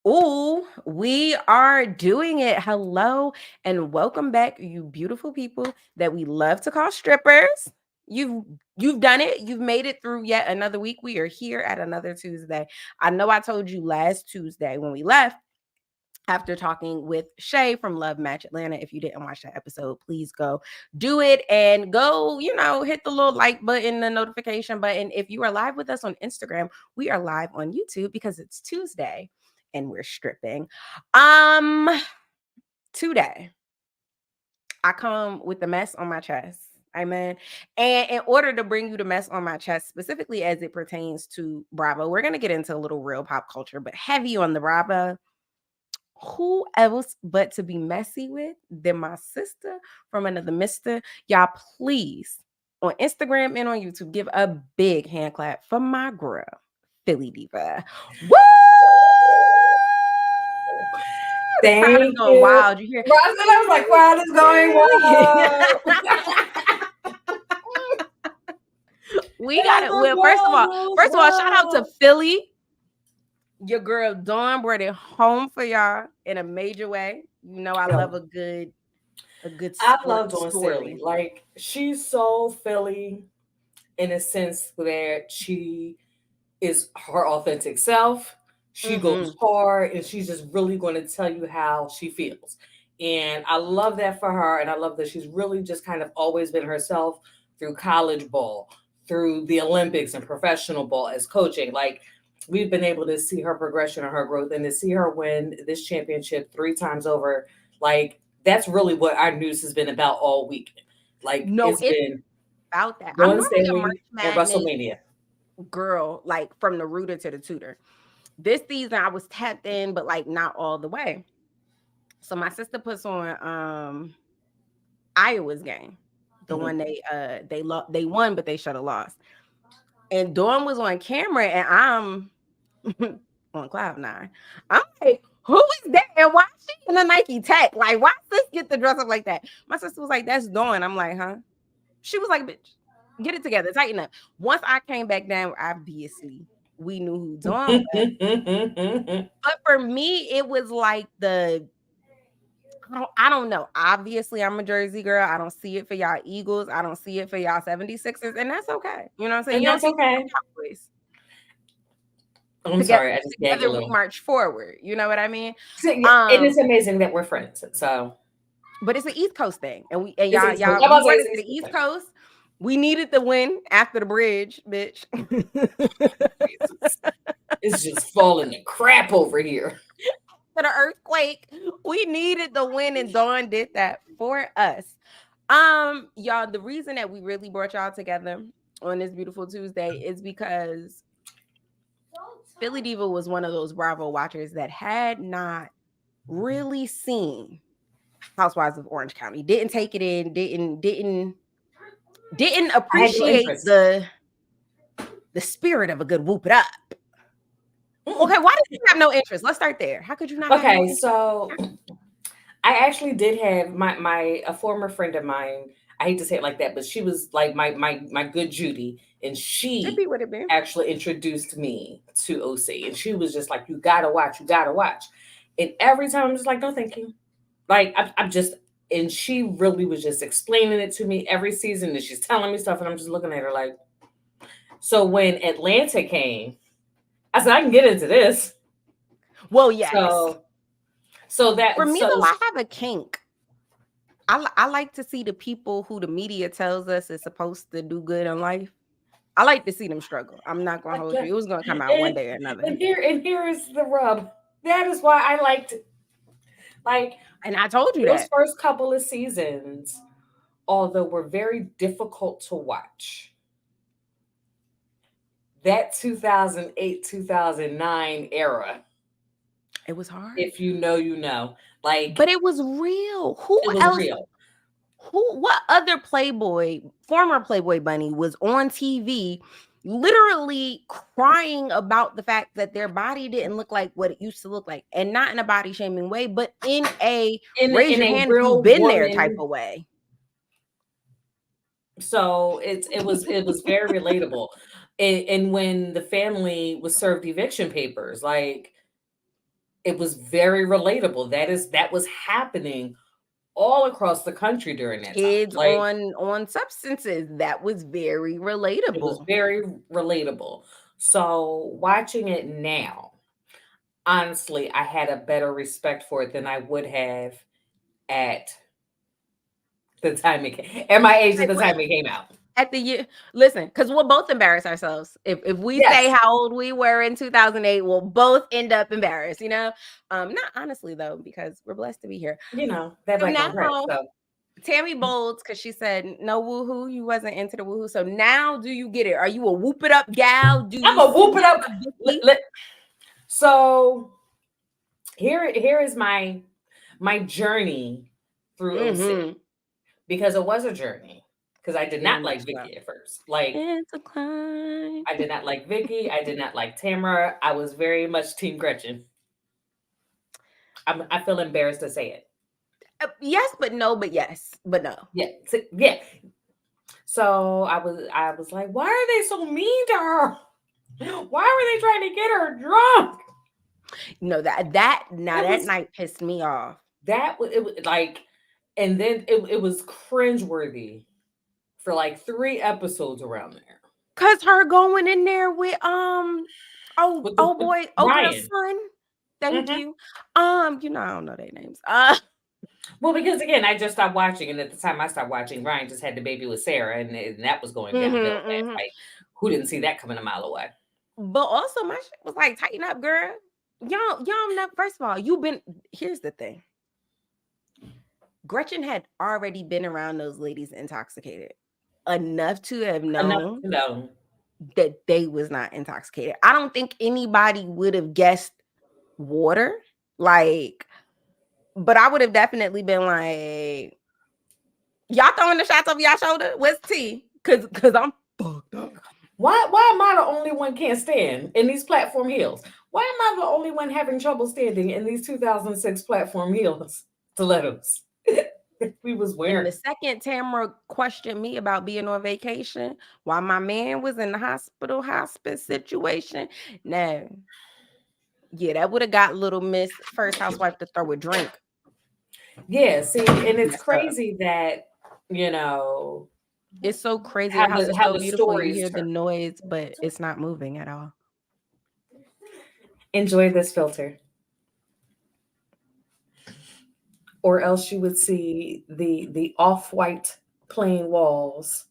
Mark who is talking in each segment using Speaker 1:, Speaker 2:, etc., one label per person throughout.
Speaker 1: Ooh, we are doing it. Hello and welcome back, you beautiful people that we love to call strippers. You've you've done it. You've made it through yet another week. We are here at another Tuesday. I know I told you last Tuesday when we left after talking with Shay from Love Match Atlanta. If you didn't watch that episode, please go do it and go, hit the little like button, the notification button. If you are live with us on Instagram, we are live on YouTube because it's Tuesday and we're stripping. Um, Today I come with the mess on my chest. Amen. And in order to bring you the mess on my chest, specifically as it pertains to Bravo, we're going to get into a little real pop culture, but heavy on the Bravo. Who else but to be messy with than my sister from another mister? Y'all, please, on Instagram and on YouTube, give a big hand clap for my girl, Philly Diva. Woo! The crowd is
Speaker 2: Thank
Speaker 1: going
Speaker 2: you.
Speaker 1: wild. You hear?
Speaker 2: I was like, wow, this going wild.
Speaker 1: We got it. Well, first of all, shout out to Philly. Your girl Dawn brought it home for y'all in a major way. You know I love a good
Speaker 2: I love
Speaker 1: sports
Speaker 2: Dawn
Speaker 1: story.
Speaker 2: Staley. Like, she's so Philly in a sense that she is her authentic self. She goes
Speaker 1: Mm-hmm.
Speaker 2: hard and she's just really going to tell you how she feels. And I love that for her. And I love that she's really just kind of always been herself through college ball, through the Olympics and professional ball as coaching. Like, we've been able to see her progression and her growth and to see her win this championship 3 times over. Like, that's really what our news has been about all week. Like,
Speaker 1: No,
Speaker 2: it's
Speaker 1: it's
Speaker 2: been
Speaker 1: about that. I'm
Speaker 2: Dawn
Speaker 1: normally a
Speaker 2: Staley
Speaker 1: March
Speaker 2: and
Speaker 1: Madness
Speaker 2: WrestleMania.
Speaker 1: girl, like from the rooter to the tutor. This season I was tapped in, but like not all the way. So my sister puts on Iowa's game. The
Speaker 2: Mhm.
Speaker 1: one they won, but they should have lost. And Dawn was on camera and I'm on cloud nine. I'm like, who is that? And why is she in a Nike Tech? Like, why does this get the dress up like that? My sister was like, that's Dawn. I'm like, huh? She was like, bitch, get it together, tighten up. Once I came back down, obviously, we knew who Dawn was. But for me, it was like I don't know. Obviously, I'm a Jersey girl. I don't see it for y'all Eagles. I don't see it for y'all 76ers. And that's okay. You know what I'm saying?
Speaker 2: And
Speaker 1: You don't
Speaker 2: that's
Speaker 1: see it for
Speaker 2: okay.
Speaker 1: Cowboys.
Speaker 2: I'm
Speaker 1: Together,
Speaker 2: sorry, I just gagged a
Speaker 1: together we
Speaker 2: little.
Speaker 1: march forward. You know what I mean?
Speaker 2: So, yeah, it
Speaker 1: Um,
Speaker 2: is amazing that we're friends. So
Speaker 1: but it's an East Coast thing. And we and
Speaker 2: it's
Speaker 1: y'all,
Speaker 2: East Coast.
Speaker 1: y'all,
Speaker 2: I'm
Speaker 1: we
Speaker 2: about to say
Speaker 1: running
Speaker 2: it's
Speaker 1: to the
Speaker 2: East Coast
Speaker 1: East
Speaker 2: thing.
Speaker 1: Coast. We needed the win after the bridge, bitch.
Speaker 2: Jesus. It's just falling to crap over here.
Speaker 1: To the earthquake. We needed the win, and Dawn did that for us. Y'all, the reason that we really brought y'all together on this beautiful Tuesday is because Philly Diva was one of those Bravo watchers that had not really seen Housewives of Orange County. Didn't take it in, didn't
Speaker 2: I had no
Speaker 1: appreciate
Speaker 2: interest.
Speaker 1: the spirit of a good whoop it up.
Speaker 2: Mm-mm.
Speaker 1: Okay, why did you have no interest? Let's start there. How could you not have no
Speaker 2: Okay,
Speaker 1: interest?
Speaker 2: so I actually did have my a former friend of mine. I hate to say it like that, but she was like my good Judy, and
Speaker 1: It
Speaker 2: she
Speaker 1: be what it be.
Speaker 2: actually introduced me to OC, and she was just like, "You gotta watch, you gotta watch." And every time I'm just like, "No, thank you." Like I'm just, and she really was just explaining it to me every season, and she's telling me stuff, and I'm just looking at her like. So when Atlanta came, I said, "I can get into this."
Speaker 1: Well, yes.
Speaker 2: So so
Speaker 1: For
Speaker 2: that
Speaker 1: me,
Speaker 2: so
Speaker 1: though, I have a kink. I like to see the people who the media tells us is supposed to do good in life. I like to see them struggle. I'm not gonna hold you. It was gonna come out one
Speaker 2: and
Speaker 1: day or another.
Speaker 2: and here is the rub. That is why I liked like
Speaker 1: And I told you
Speaker 2: those
Speaker 1: that.
Speaker 2: first couple of seasons, although were very difficult to watch. That 2008, 2009 era,
Speaker 1: It was hard.
Speaker 2: if you know, you know. Like,
Speaker 1: But it was real. Who
Speaker 2: it was
Speaker 1: else?
Speaker 2: real.
Speaker 1: What other Playboy, former Playboy bunny was on TV literally crying about the fact that their body didn't look like what it used to look like? And not in a body shaming way, but in a raise
Speaker 2: In
Speaker 1: your
Speaker 2: a
Speaker 1: hand if you've
Speaker 2: real
Speaker 1: been there type
Speaker 2: woman.
Speaker 1: of way.
Speaker 2: So it was very relatable. And when the family was served eviction papers, like it was very relatable. That was happening all across the country during that time.
Speaker 1: Kids
Speaker 2: Like
Speaker 1: on substances. That was very
Speaker 2: it was
Speaker 1: relatable.
Speaker 2: very relatable. So watching it now, honestly, I had a better respect for it than I would have at the time at my age at
Speaker 1: Like
Speaker 2: the
Speaker 1: what
Speaker 2: time it came out.
Speaker 1: at the year listen, because we'll both embarrass ourselves. If we say
Speaker 2: Yes,
Speaker 1: how old we were in 2008, we'll both end up embarrassed, you know? Not honestly though, because we're blessed to be here.
Speaker 2: that
Speaker 1: So
Speaker 2: bike don't crash.
Speaker 1: now
Speaker 2: So
Speaker 1: Tammy Bolds, because she said no woohoo, you wasn't into the woohoo. So now do you get it? Are you a whoop it up gal? Do
Speaker 2: I'm
Speaker 1: you
Speaker 2: gonna whoop it
Speaker 1: see
Speaker 2: up.
Speaker 1: the Vicky?
Speaker 2: So here is my journey through OC,
Speaker 1: Mm-hmm.
Speaker 2: because it was a journey. Because I did
Speaker 1: Very
Speaker 2: not
Speaker 1: much
Speaker 2: like
Speaker 1: so.
Speaker 2: Vicky at first. Like
Speaker 1: It's a climb.
Speaker 2: I did not like Vicky. I did not like Tamara. I was very much Team Gretchen. I feel embarrassed to say it.
Speaker 1: Yes, but no, but yes, but no.
Speaker 2: Yeah, yeah. So I was like, why are they so mean to her? Why were they trying to get her drunk?
Speaker 1: No, that
Speaker 2: Was
Speaker 1: night pissed me off.
Speaker 2: it was like, and then it was cringeworthy for like 3 episodes around there
Speaker 1: Cause her going in there with
Speaker 2: with
Speaker 1: boy, oh girl's
Speaker 2: Ryan.
Speaker 1: son. Thank
Speaker 2: Hmm.
Speaker 1: you. I don't know their names.
Speaker 2: Well, because again, I just stopped watching, and at the time I stopped watching, Ryan just had the baby with Sarah, and that was going downhill fast.
Speaker 1: Mhm.
Speaker 2: Like, who didn't see that coming a mile away?
Speaker 1: But also my shit was like, tighten up, girl. Y'all know, first of all, here's the thing. Gretchen had already been around those ladies intoxicated enough to have
Speaker 2: Enough
Speaker 1: known
Speaker 2: to know.
Speaker 1: that they was not intoxicated. I don't think anybody would have guessed water. Like, but I would have definitely been like, y'all throwing the shots over y'all shoulder? What's tea? Cause I'm fucked up.
Speaker 2: Why am I the only one can't stand in these platform heels? Why am I the only one having trouble standing in these 2006 platform heels stilettos we was
Speaker 1: And
Speaker 2: wearing?
Speaker 1: the second Tamara questioned me about being on vacation while my man was in the hospice situation. No. Yeah, that would have got little Miss First Housewife to throw a drink.
Speaker 2: Yeah, see, and it's
Speaker 1: Messed up.
Speaker 2: crazy that you know
Speaker 1: It's so crazy. The house is
Speaker 2: how
Speaker 1: so
Speaker 2: the
Speaker 1: beautiful. You
Speaker 2: stories
Speaker 1: hear the
Speaker 2: turn.
Speaker 1: noise, but it's not moving at all.
Speaker 2: Enjoy this filter, or else you would see the off white plain walls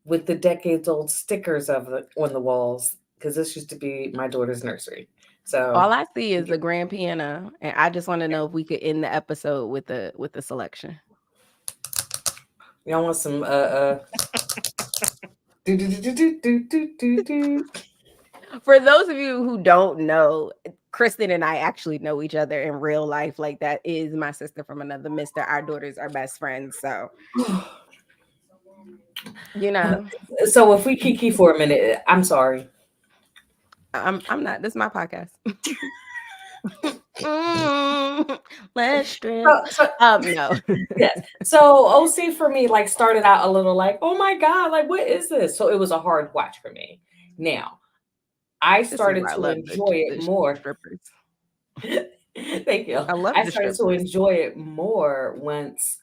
Speaker 2: with the decades old stickers on the walls, because this used to be my daughter's nursery. So
Speaker 1: All I see is a grand piano, and I just want to know if we could end the episode with the selection.
Speaker 2: y'all want some do do do do do do do do.
Speaker 1: For those of you who don't know, Kristen and I actually know each other in real life. Like that is my sister from another mister. Our daughters are best friends, so you know,
Speaker 2: So if we kiki for a minute, I'm sorry.
Speaker 1: I'm not. This is my podcast. Mm, let's strip.
Speaker 2: So
Speaker 1: No.
Speaker 2: yes. So OC for me like started out a little like, oh my God, like what is this? So it was a hard watch for me. Now I
Speaker 1: This is
Speaker 2: started
Speaker 1: why I
Speaker 2: to
Speaker 1: love
Speaker 2: enjoy it
Speaker 1: the
Speaker 2: more.
Speaker 1: strippers.
Speaker 2: Thank you.
Speaker 1: I love
Speaker 2: I
Speaker 1: the
Speaker 2: started to
Speaker 1: strippers.
Speaker 2: enjoy it more once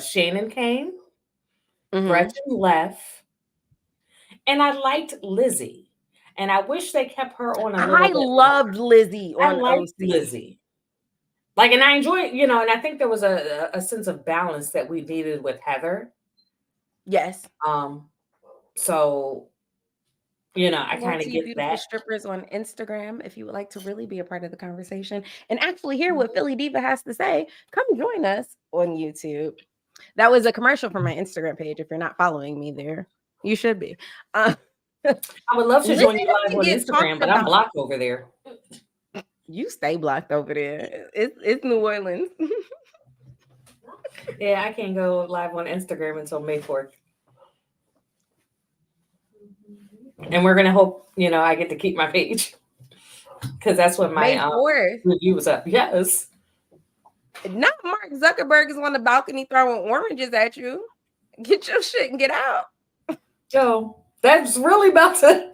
Speaker 2: Shannon came,
Speaker 1: Mhm.
Speaker 2: Gretchen left, and I liked Lizzie. And I wish they kept her on a little
Speaker 1: I
Speaker 2: bit
Speaker 1: loved
Speaker 2: longer.
Speaker 1: Lizzie
Speaker 2: I
Speaker 1: on
Speaker 2: liked
Speaker 1: OC.
Speaker 2: Lizzie. Like, and I enjoyed, and I think there was a sense of balance that we needed with Heather.
Speaker 1: Yes.
Speaker 2: Um, so I
Speaker 1: Hello
Speaker 2: kind
Speaker 1: to
Speaker 2: of
Speaker 1: you,
Speaker 2: get
Speaker 1: beautiful
Speaker 2: that.
Speaker 1: strippers on Instagram. If you would like to really be a part of the conversation and actually hear what Philly Diva has to say, come join us on YouTube. That was a commercial for my Instagram page. If you're not following me there, you should be. Uh,
Speaker 2: I would love to
Speaker 1: Lizzie
Speaker 2: join you live
Speaker 1: doesn't
Speaker 2: on
Speaker 1: get talked
Speaker 2: Instagram, but I'm
Speaker 1: about.
Speaker 2: blocked over there.
Speaker 1: You stay blocked over there. It's New Orleans.
Speaker 2: Yeah, I can't go live on Instagram until May 4th. And we're gonna hope, I get to keep my page because that's when my
Speaker 1: May 4th.
Speaker 2: review was up. Yes.
Speaker 1: Not Mark Zuckerberg is on the balcony throwing oranges at you. Get your shit and get out.
Speaker 2: Yo, that's really about to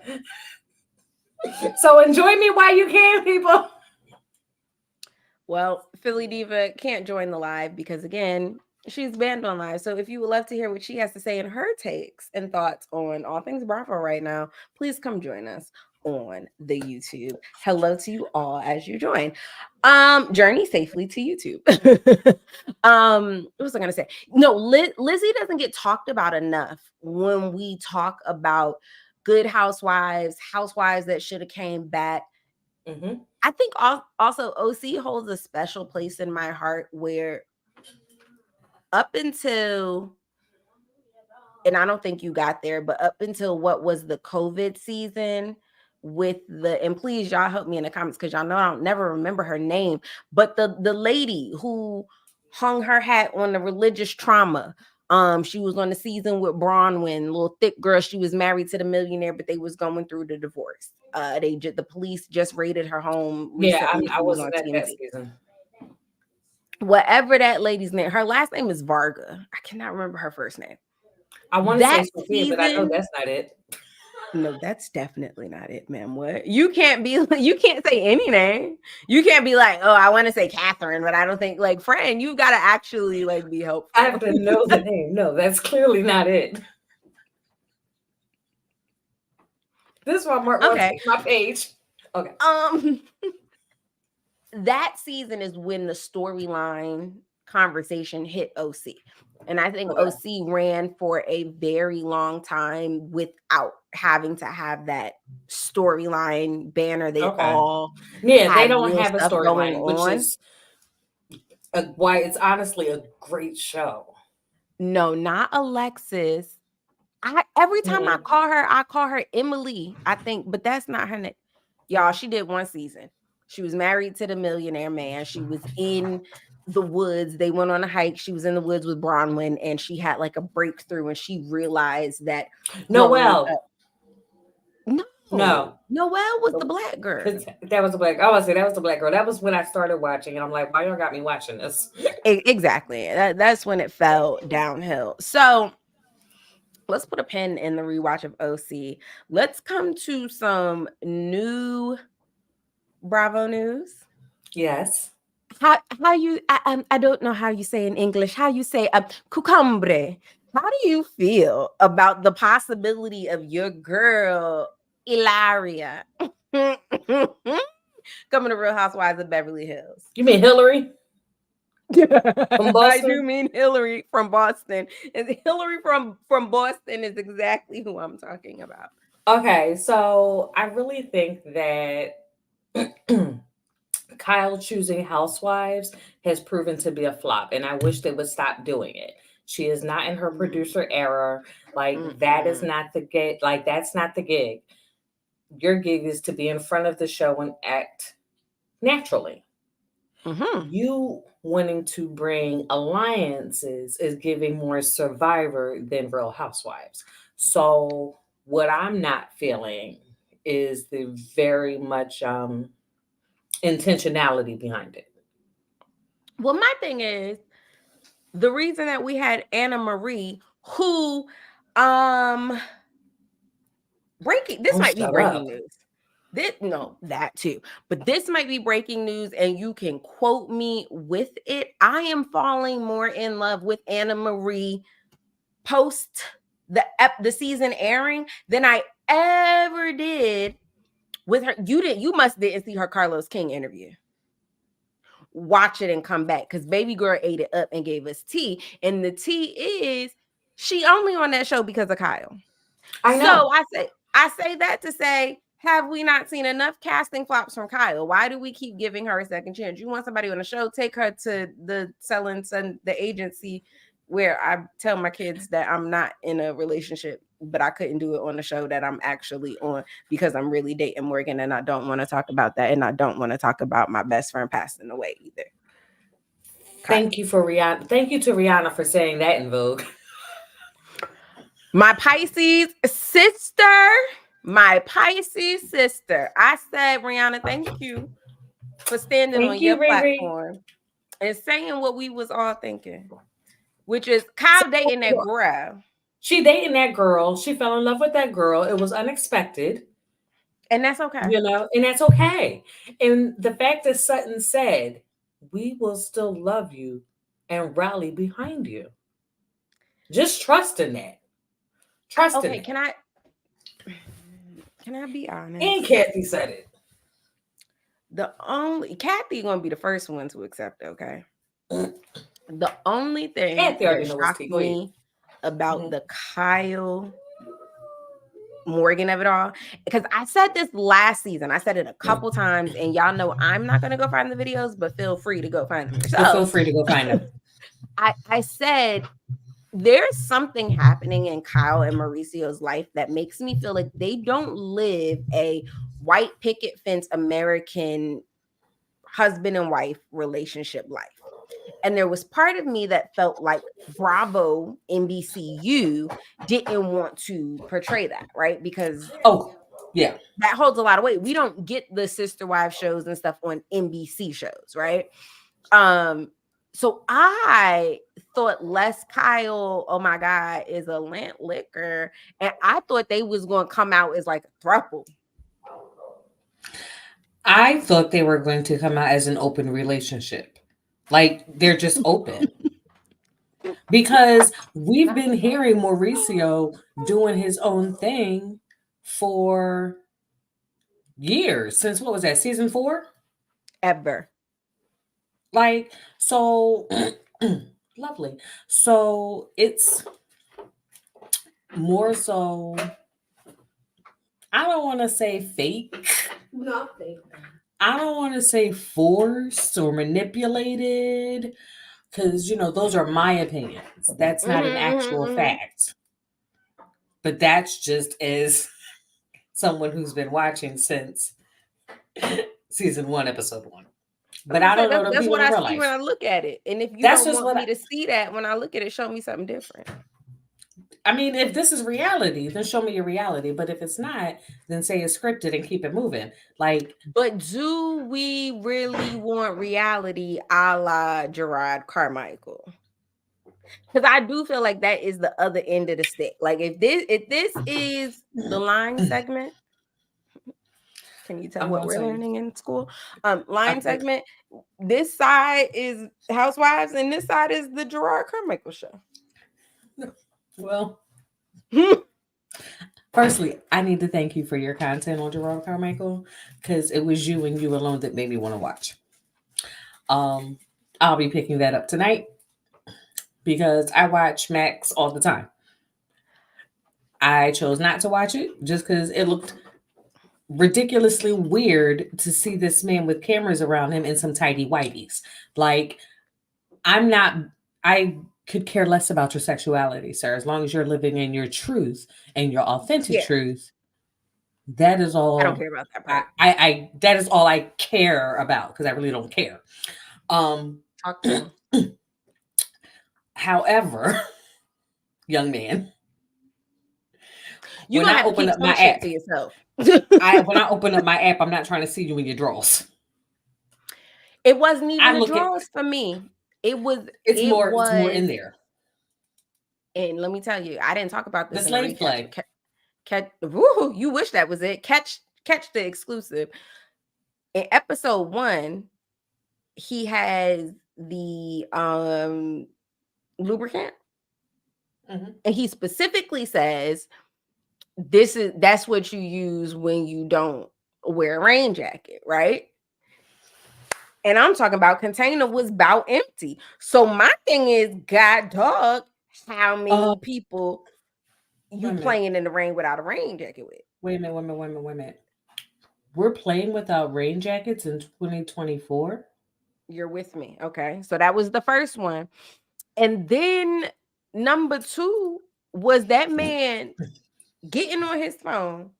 Speaker 2: So enjoy me while you can, people.
Speaker 1: Well, Philly Diva can't join the live because, again, she's banned on live. So if you would love to hear what she has to say and her takes and thoughts on all things Bravo right now, please come join us on the YouTube. Hello to you all as you join. Journey safely to YouTube. What was I gonna say? No, Lizzie doesn't get talked about enough when we talk about good housewives, housewives that should have came back.
Speaker 2: Mm-hmm.
Speaker 1: I think also OC holds a special place in my heart where up until, and I don't think you got there, but up until what was the COVID season with the, and please y'all help me in the comments because y'all know I don't never remember her name, but the lady who hung her hat on the religious trauma. She was on the season with Bronwyn, little thick girl. She was married to the millionaire, but they was going through the divorce. The police just raided her home
Speaker 2: Yeah,
Speaker 1: recently.
Speaker 2: I
Speaker 1: She was on
Speaker 2: wasn't at that
Speaker 1: TMZ.
Speaker 2: season.
Speaker 1: Whatever that lady's name, her last name is Varga. I cannot remember her first name.
Speaker 2: I want to say
Speaker 1: That
Speaker 2: Sophia, but I know
Speaker 1: season,
Speaker 2: that's not it.
Speaker 1: no, that's definitely not it, ma'am. What? You can't be, you can't say any name. You can't be like, oh, I want to say Catherine, but I don't think, like, friend, you've got to actually like be
Speaker 2: I have
Speaker 1: helpful.
Speaker 2: to know the name. No, that's clearly not it. This one Mark wants to
Speaker 1: Okay.
Speaker 2: take my page. Okay.
Speaker 1: Um, that season is when the storyline conversation hit OC. And I think
Speaker 2: Okay.
Speaker 1: OC ran for a very long time without having to have that storyline banner. They
Speaker 2: Okay.
Speaker 1: all
Speaker 2: Yeah, they
Speaker 1: had
Speaker 2: don't
Speaker 1: real
Speaker 2: have a
Speaker 1: stuff going
Speaker 2: storyline, which
Speaker 1: on.
Speaker 2: is why it's honestly a great show.
Speaker 1: No, not Alexis. I every time
Speaker 2: Mm-mm.
Speaker 1: I call her Emily, I think, but that's not her name. Y'all, she did one season. She was married to the millionaire man. She was in the woods. They went on a hike. She was in the woods with Bronwyn, and she had like a breakthrough, and she realized that growing
Speaker 2: Noelle.
Speaker 1: up. No,
Speaker 2: No,
Speaker 1: Noelle was the black girl.
Speaker 2: that was the black. I was say that was the black girl. That was when I started watching, and I'm like, why y'all got me watching this?
Speaker 1: Exactly. That's when it fell downhill. So let's put a pin in the rewatch of OC. Let's come to some new Bravo news.
Speaker 2: Yes.
Speaker 1: How you I don't know how you say in English. How you say cucumbre? How do you feel about the possibility of your girl Ilaria coming to Real Housewives of Beverly Hills?
Speaker 2: You mean Hillary from
Speaker 1: I do
Speaker 2: Boston?
Speaker 1: mean Hillary from Boston. And Hillary from Boston is exactly who I'm talking about.
Speaker 2: Okay, so I really think that Kyle choosing housewives has proven to be a flop, and I wish they would stop doing it. She is not in her
Speaker 1: Mm,
Speaker 2: producer era. Like that is
Speaker 1: mm-mm.
Speaker 2: not the gig. Like that's not the gig. Your gig is to be in front of the show and act naturally.
Speaker 1: Mhm.
Speaker 2: You wanting to bring alliances is giving more Survivor than Real Housewives. So what I'm not feeling is the very much intentionality behind it.
Speaker 1: Well, my thing is the reason that we had Anna Marie, who, um, breaking, this
Speaker 2: Oh,
Speaker 1: might be
Speaker 2: shut
Speaker 1: breaking
Speaker 2: up.
Speaker 1: news. This, no, that too, but this might be breaking news, and you can quote me with it. I am falling more in love with Anna Marie post the season airing than I ever did with her. You must didn't see her Carlos King interview. Watch it and come back because baby girl ate it up and gave us tea. And the tea is she only on that show because of Kyle.
Speaker 2: I know.
Speaker 1: So I say that to say, have we not seen enough casting flops from Kyle? Why do we keep giving her a second chance? You want somebody on the show, take her to the selling son the agency where I tell my kids that I'm not in a relationship, but I couldn't do it on the show that I'm actually on because I'm really dating Morgan and I don't want to talk about that. And I don't want to talk about my best friend passing away either. Kyle.
Speaker 2: Thank you for Rihanna. Thank you to Rihanna for saying that in Vogue.
Speaker 1: My Pisces sister, my Pisces sister. I said, Rihanna, thank you for standing
Speaker 2: Thank
Speaker 1: on your
Speaker 2: you, Riri.
Speaker 1: platform and saying what we was all thinking, which is Kyle dating that
Speaker 2: So,
Speaker 1: girl.
Speaker 2: she dating that girl. She fell in love with that girl. It was unexpected.
Speaker 1: And that's okay.
Speaker 2: And that's okay. And the fact that Sutton said, we will still love you and rally behind you. Just trust in that. Trust in
Speaker 1: Okay,
Speaker 2: that.
Speaker 1: can I be
Speaker 2: And
Speaker 1: honest?
Speaker 2: Kathy said it.
Speaker 1: The only Kathy gonna be the first one to accept it, okay? The only thing
Speaker 2: Kathy already
Speaker 1: that
Speaker 2: know what's
Speaker 1: shocked
Speaker 2: tea. Go ahead.
Speaker 1: me about
Speaker 2: Mhm.
Speaker 1: the Kyle Morgan of it all, because I said this last season, I said it a couple times, and y'all know I'm not gonna go find the videos, but feel free to go find them
Speaker 2: But feel
Speaker 1: yourself.
Speaker 2: free to go find them.
Speaker 1: I said there's something happening in Kyle and Mauricio's life that makes me feel like they don't live a white picket fence American husband and wife relationship life. And there was part of me that felt like Bravo NBCU didn't want to portray that, right? Because
Speaker 2: Oh, yeah.
Speaker 1: that holds a lot of weight. We don't get the sister wives shows and stuff on NBC shows, right? So I thought Les Kyle, oh my God, is a Lant liquor. And I thought they was gonna come out as like a throuple.
Speaker 2: I thought they were going to come out as an open relationship. Like they're just open. Because we've been hearing Mauricio doing his own thing for years. Since what was that, season 4?
Speaker 1: Ever.
Speaker 2: Like, so lovely. So it's more so, I don't want to say fake.
Speaker 1: Nothing.
Speaker 2: I don't want to say forced or manipulated because, those are my opinions. That's not an actual
Speaker 1: Mm-hmm.
Speaker 2: fact. But that's just as someone who's been watching since season 1, episode 1.
Speaker 1: I'm
Speaker 2: But
Speaker 1: gonna
Speaker 2: I
Speaker 1: say
Speaker 2: don't know them
Speaker 1: that's
Speaker 2: people
Speaker 1: what
Speaker 2: in
Speaker 1: I
Speaker 2: real
Speaker 1: see when
Speaker 2: life.
Speaker 1: I look at it. And if you
Speaker 2: That's
Speaker 1: don't
Speaker 2: just
Speaker 1: want
Speaker 2: what
Speaker 1: me to see that when I look at it, show me something different.
Speaker 2: I mean, if this is reality, then show me your reality. But if it's not, then say it's scripted and keep it moving. Like,
Speaker 1: But do we really want reality a la Gerard Carmichael? Because I do feel like that is the other end of the stick. Like if this is the line segment, can you tell
Speaker 2: I'm
Speaker 1: what
Speaker 2: gonna
Speaker 1: we're
Speaker 2: tell you.
Speaker 1: learning in school? Line
Speaker 2: I,
Speaker 1: segment. This side is Housewives, and this side is the Gerard Carmichael show.
Speaker 2: well, firstly, I need to thank you for your content on Gerard Carmichael because it was you and you alone that made me want to watch. Um, I'll be picking that up tonight because I watch Max all the time. I chose not to watch it just because it looked ridiculously weird to see this man with cameras around him in some tidy whiteys. Like, I'm not, I could care less about your sexuality, sir. As long as you're living in your truth and your authentic
Speaker 1: Yeah,
Speaker 2: truth, that is
Speaker 1: I don't
Speaker 2: all.
Speaker 1: care about that
Speaker 2: I,
Speaker 1: part.
Speaker 2: I, I that is all I care about because I really don't care. Um,
Speaker 1: Talk to him.
Speaker 2: however, young man,
Speaker 1: You're
Speaker 2: when
Speaker 1: gonna
Speaker 2: I
Speaker 1: have to
Speaker 2: open
Speaker 1: keep
Speaker 2: up my
Speaker 1: some shit
Speaker 2: app,
Speaker 1: to yourself.
Speaker 2: when I open up my app, I'm not trying to see you in your drawers.
Speaker 1: It wasn't
Speaker 2: I
Speaker 1: even the
Speaker 2: look at
Speaker 1: draws for me. It was
Speaker 2: it's
Speaker 1: it
Speaker 2: more it's more
Speaker 1: was
Speaker 2: in there.
Speaker 1: and let me tell you, I didn't talk about
Speaker 2: The
Speaker 1: this in a
Speaker 2: slave
Speaker 1: recap.
Speaker 2: play.
Speaker 1: Catch, woo, you wish that was it. Catch the exclusive. In episode 1, he has the lubricant,
Speaker 2: Mhm.
Speaker 1: and he specifically says that's what you use when you don't wear a rain jacket, right? And I'm talking about container was about empty. So my thing is, God dog, how
Speaker 2: Uh,
Speaker 1: many people
Speaker 2: wait
Speaker 1: you
Speaker 2: a minute.
Speaker 1: playing in the rain without a rain jacket with?
Speaker 2: Wait a minute. Wait a minute. Wait a minute. Wait a minute. We're playing without rain jackets in 2024.
Speaker 1: You're with me. Okay. So that was the first one. And then number 2 was that man getting on his phone,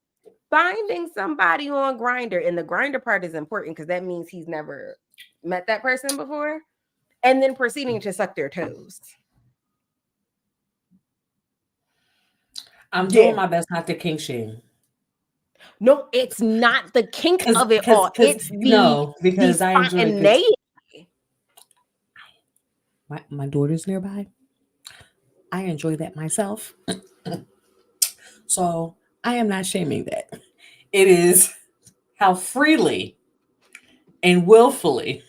Speaker 1: finding somebody on Grinder. And the Grinder part is important because that means he's never met that person before. And then proceeding to suck their toes.
Speaker 2: I'm doing
Speaker 1: Yeah.
Speaker 2: my best not to kink shame.
Speaker 1: No, it's not the kink
Speaker 2: Cause,
Speaker 1: of it
Speaker 2: cause,
Speaker 1: all.
Speaker 2: cause,
Speaker 1: It's
Speaker 2: no,
Speaker 1: the
Speaker 2: because I enjoy. Cause
Speaker 1: spontaneity.
Speaker 2: my daughter's nearby. I enjoy that myself. So I am not shaming that. It is. how freely and willfully.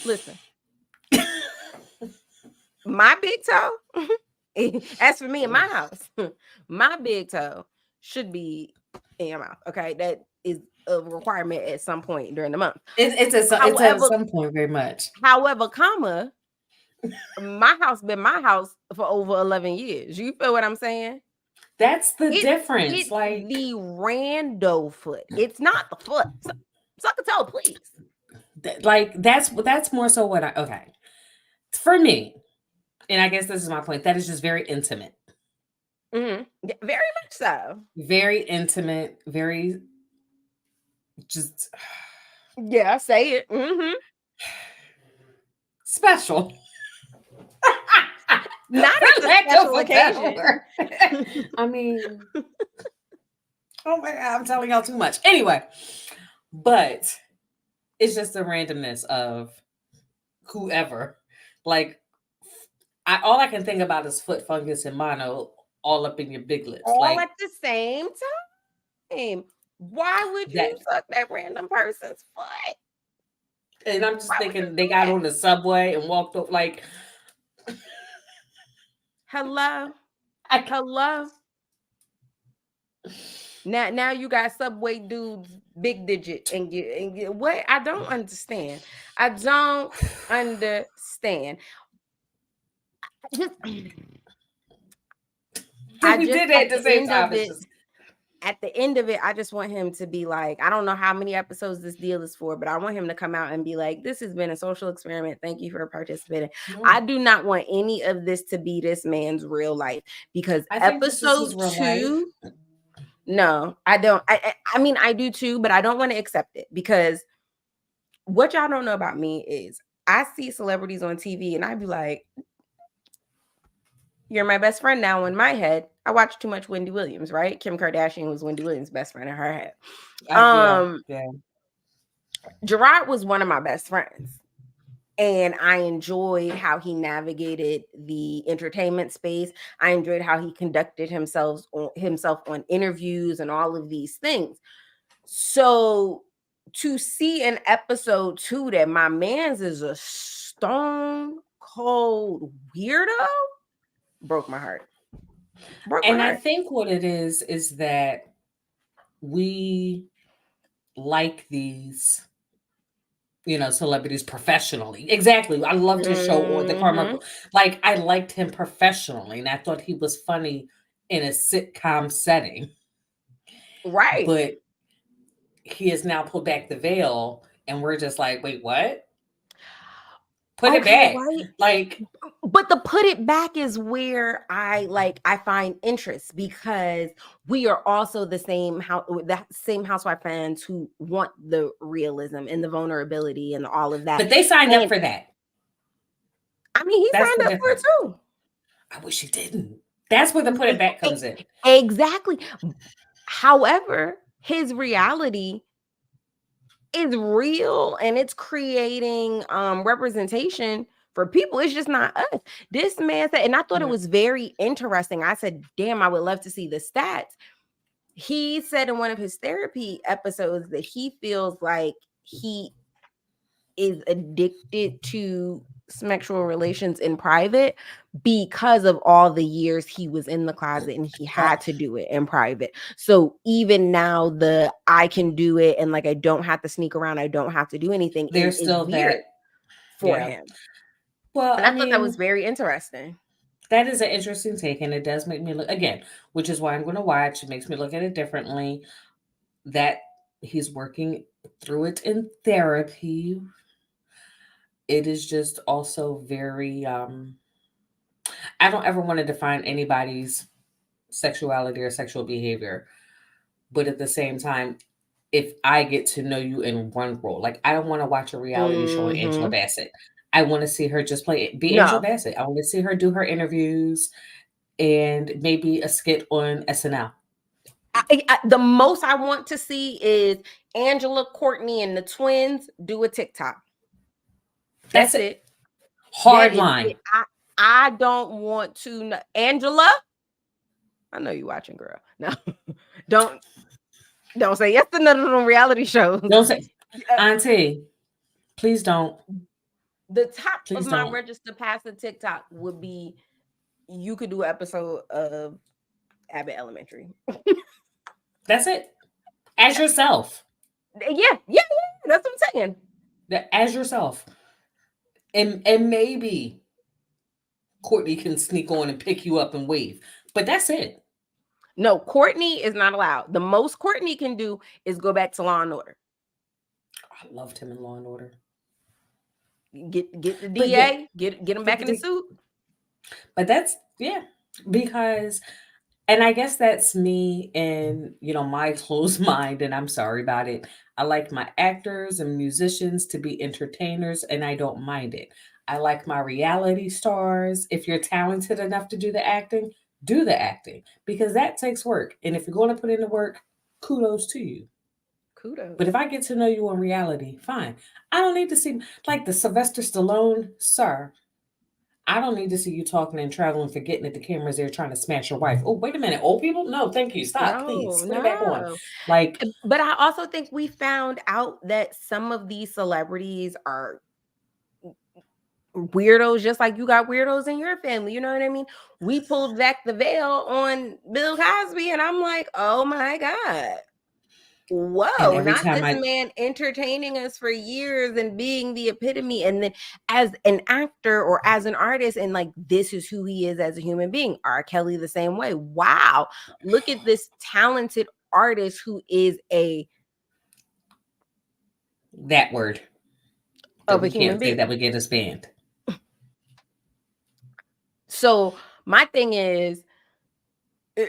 Speaker 1: Listen, my big toe, as for me in my house, my big toe should be in your mouth. Okay. That is a requirement at some point during the month.
Speaker 2: It's at
Speaker 1: However,
Speaker 2: some point very much.
Speaker 1: comma, my house been my house for over 11 years. You feel what I'm saying?
Speaker 2: That's the
Speaker 1: It's
Speaker 2: difference.
Speaker 1: it's
Speaker 2: Like
Speaker 1: the rando foot. It's not the foot. Suck a toe, please.
Speaker 2: that's more so what I okay. For me, and I guess this is my point, that is just very intimate.
Speaker 1: Very much so.
Speaker 2: Very intimate, very just
Speaker 1: Yeah, say it.
Speaker 2: special.
Speaker 1: Not
Speaker 2: For
Speaker 1: at the
Speaker 2: lack of
Speaker 1: special
Speaker 2: a better
Speaker 1: occasion.
Speaker 2: word. I mean, oh my God, I'm telling y'all too much. Anyway, but it's just the randomness of whoever. Like, all I can think about is foot fungus and mono all up in your big lips.
Speaker 1: All
Speaker 2: Like
Speaker 1: at the same time. Why would you
Speaker 2: that.
Speaker 1: suck that random person's foot?
Speaker 2: And I'm
Speaker 1: Why
Speaker 2: just
Speaker 1: would you
Speaker 2: thinking they
Speaker 1: do
Speaker 2: got
Speaker 1: that?
Speaker 2: on the subway and walked up like,
Speaker 1: Hello?
Speaker 2: I,
Speaker 1: Hello? Now you got Subway dudes big digit and get what? I don't understand. I don't understand. Just I
Speaker 2: we
Speaker 1: just
Speaker 2: did it
Speaker 1: at
Speaker 2: at the
Speaker 1: the
Speaker 2: same
Speaker 1: end
Speaker 2: time.
Speaker 1: of
Speaker 2: It's
Speaker 1: it,
Speaker 2: just,
Speaker 1: I just want him to be like, I don't know how many episodes this deal is for, but I want him to come out and be like, this has been a social experiment. Thank you for participating. I
Speaker 2: no.
Speaker 1: do not want any of this to be this man's real life because
Speaker 2: I think this is his
Speaker 1: episode
Speaker 2: real life.
Speaker 1: two, no, I don't. I mean, I do too, but I don't want to accept it because what y'all don't know about me is I see celebrities on TV and I be like, you're my best friend now in my head. I watch too much Wendy Williams, right? Kim Kardashian was Wendy Williams' best friend in her head.
Speaker 2: Yeah,
Speaker 1: Um,
Speaker 2: yeah.
Speaker 1: Gerard was one of my best friends. And I enjoyed how he navigated the entertainment space. I enjoyed how he conducted himself on interviews and all of these things. So to see in episode 2 that my man's is a stone cold weirdo broke my heart. Broke my
Speaker 2: And I
Speaker 1: heart.
Speaker 2: think what it is that we like these, celebrities professionally. Exactly. I loved his show on the
Speaker 1: Hmm.
Speaker 2: Carmichael. Like I liked him professionally, and I thought he was funny in a sitcom setting.
Speaker 1: Right.
Speaker 2: But he has now pulled back the veil, and we're just like, wait, what? Put it
Speaker 1: Okay,
Speaker 2: back.
Speaker 1: right.
Speaker 2: Like
Speaker 1: But the put it back is where I find interest because we are also the same housewife fans who want the realism and the vulnerability and all of that.
Speaker 2: but they signed up
Speaker 1: And
Speaker 2: for that.
Speaker 1: I mean, he
Speaker 2: That's the
Speaker 1: signed up for it
Speaker 2: difference.
Speaker 1: too.
Speaker 2: I wish he didn't. That's where the put it back comes in.
Speaker 1: Exactly. However, his reality is real and it's creating representation for people. It's just not us. This man said, and I thought it
Speaker 2: Yeah.
Speaker 1: was very interesting. I said, damn, I would love to see the stats. He said in one of his therapy episodes that he feels like he is addicted to sexual relations in private because of all the years he was in the closet and he
Speaker 2: Uh,
Speaker 1: had to do it in private. So even now the I can do it and like I don't have to sneak around, I don't have to do anything
Speaker 2: there's
Speaker 1: is
Speaker 2: still
Speaker 1: weird
Speaker 2: that.
Speaker 1: for
Speaker 2: Yeah.
Speaker 1: him.
Speaker 2: Well,
Speaker 1: And
Speaker 2: I
Speaker 1: I thought that was
Speaker 2: mean,
Speaker 1: very interesting.
Speaker 2: that is an interesting take, and it does make me look again, which is why I'm going to watch. It makes me look at it differently. That he's working through it in therapy. It is just also very. I don't ever want to define anybody's sexuality or sexual behavior, but at the same time, if I get to know you in one role, like I don't want to watch a reality show on Angela
Speaker 1: Hmm.
Speaker 2: Bassett. I want to see her just be Angela
Speaker 1: No,
Speaker 2: Bassett. I want to see her do her interviews and maybe a skit on SNL.
Speaker 1: the most I want to see is Angela, Courtney, and the twins do a TikTok.
Speaker 2: That's
Speaker 1: That's
Speaker 2: it.
Speaker 1: it. That
Speaker 2: Hard
Speaker 1: is
Speaker 2: line.
Speaker 1: it. I don't want to know. Angela, I know you watching, girl. No, don't don't say yes to none of them reality shows.
Speaker 2: Don't say,
Speaker 1: Uh,
Speaker 2: Auntie, please don't.
Speaker 1: the top of
Speaker 2: Please
Speaker 1: my
Speaker 2: don't.
Speaker 1: register past the TikTok would be you could do an episode of Abbott Elementary.
Speaker 2: That's it. As yourself.
Speaker 1: Yeah. That's what I'm saying.
Speaker 2: As yourself. And maybe Courtney can sneak on and pick you up and wave. But that's it.
Speaker 1: No, Courtney is not allowed. The most Courtney can do is go back to Law and Order.
Speaker 2: I loved him in Law and Order.
Speaker 1: Get the
Speaker 2: But yeah,
Speaker 1: DA, get him back in the suit.
Speaker 2: but that's yeah, because and I guess that's me and my closed mind, and I'm sorry about it. I like my actors and musicians to be entertainers, and I don't mind it. I like my reality stars. If you're talented enough to do the acting because that takes work. And if you're going to put in the work, kudos to you. But if
Speaker 1: Kudos.
Speaker 2: I get to know you on reality, fine. I don't need to see like the Sylvester Stallone, sir. I don't need to see you talking and traveling, forgetting that the camera's there trying to smash your wife. Oh, wait a minute. Old people? No, thank you. Stop,
Speaker 1: No,
Speaker 2: please. Put it back on.
Speaker 1: no.
Speaker 2: Like,
Speaker 1: But I also think we found out that some of these celebrities are weirdos, just like you got weirdos in your family. You know what I mean? We pulled back the veil on Bill Cosby, and I'm like, oh my God.
Speaker 2: and
Speaker 1: Whoa,
Speaker 2: every
Speaker 1: not
Speaker 2: time
Speaker 1: this
Speaker 2: I,
Speaker 1: man entertaining us for years and being the epitome. And then as an actor or as an artist, and like this is who he is as a human being. R. Kelly the same way. Wow. Look at this talented artist who is a
Speaker 2: that word that
Speaker 1: of a
Speaker 2: we
Speaker 1: human
Speaker 2: can't say
Speaker 1: being.
Speaker 2: that would get us banned.
Speaker 1: So my thing is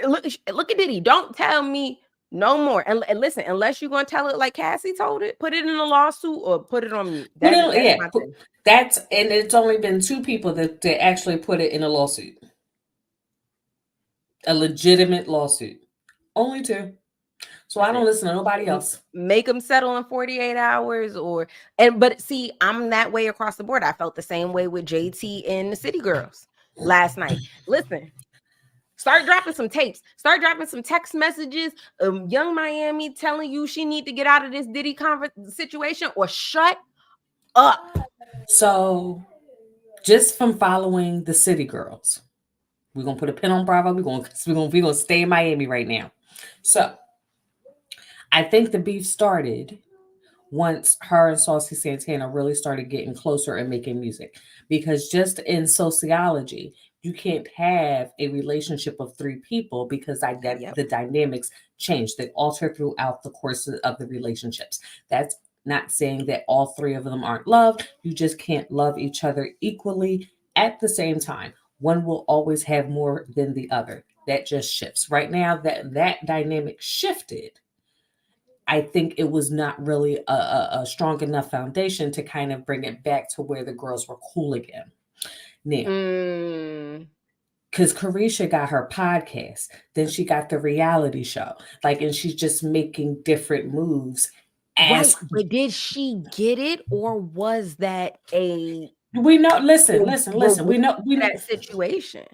Speaker 1: look at Diddy. Don't tell me no more. And listen, unless you're gonna tell it like Cassie told it, put it in a lawsuit or put it on mute.
Speaker 2: Put
Speaker 1: That's
Speaker 2: it,
Speaker 1: that's
Speaker 2: yeah,
Speaker 1: my thing.
Speaker 2: that's, and it's only been two people that actually put it in a lawsuit, a legitimate lawsuit. Only two. So I
Speaker 1: Listen,
Speaker 2: don't listen to nobody else.
Speaker 1: make them settle in 48 hours but see, I'm that way across the board. I felt the same way with JT and the City Girls last night. Listen, start dropping some tapes, start dropping some text messages. Young Miami telling you she need to get out of this Diddy situation or shut up.
Speaker 2: So just from following the City Girls, we're gonna put a pin on Bravo. We're gonna stay in Miami right now. So I think the beef started once her and Saucy Santana really started getting closer and making music. Because just in sociology, you can't have a relationship of three people because
Speaker 1: Yep.
Speaker 2: the dynamics change. They alter throughout the course of the relationships. That's not saying that all three of them aren't loved. You just can't love each other equally at the same time. One will always have more than the other. That just shifts. Right now, that dynamic shifted. I think it was not really a strong enough foundation to kind of bring it back to where the girls were cool again. Now,
Speaker 1: Mm.
Speaker 2: because Carisha got her podcast, then she got the reality show, like, and she's just making different moves.
Speaker 1: Right,
Speaker 2: As
Speaker 1: but did she get it or was that a
Speaker 2: we know, listen, listen, listen.
Speaker 1: reward
Speaker 2: We
Speaker 1: to
Speaker 2: know.
Speaker 1: that situation?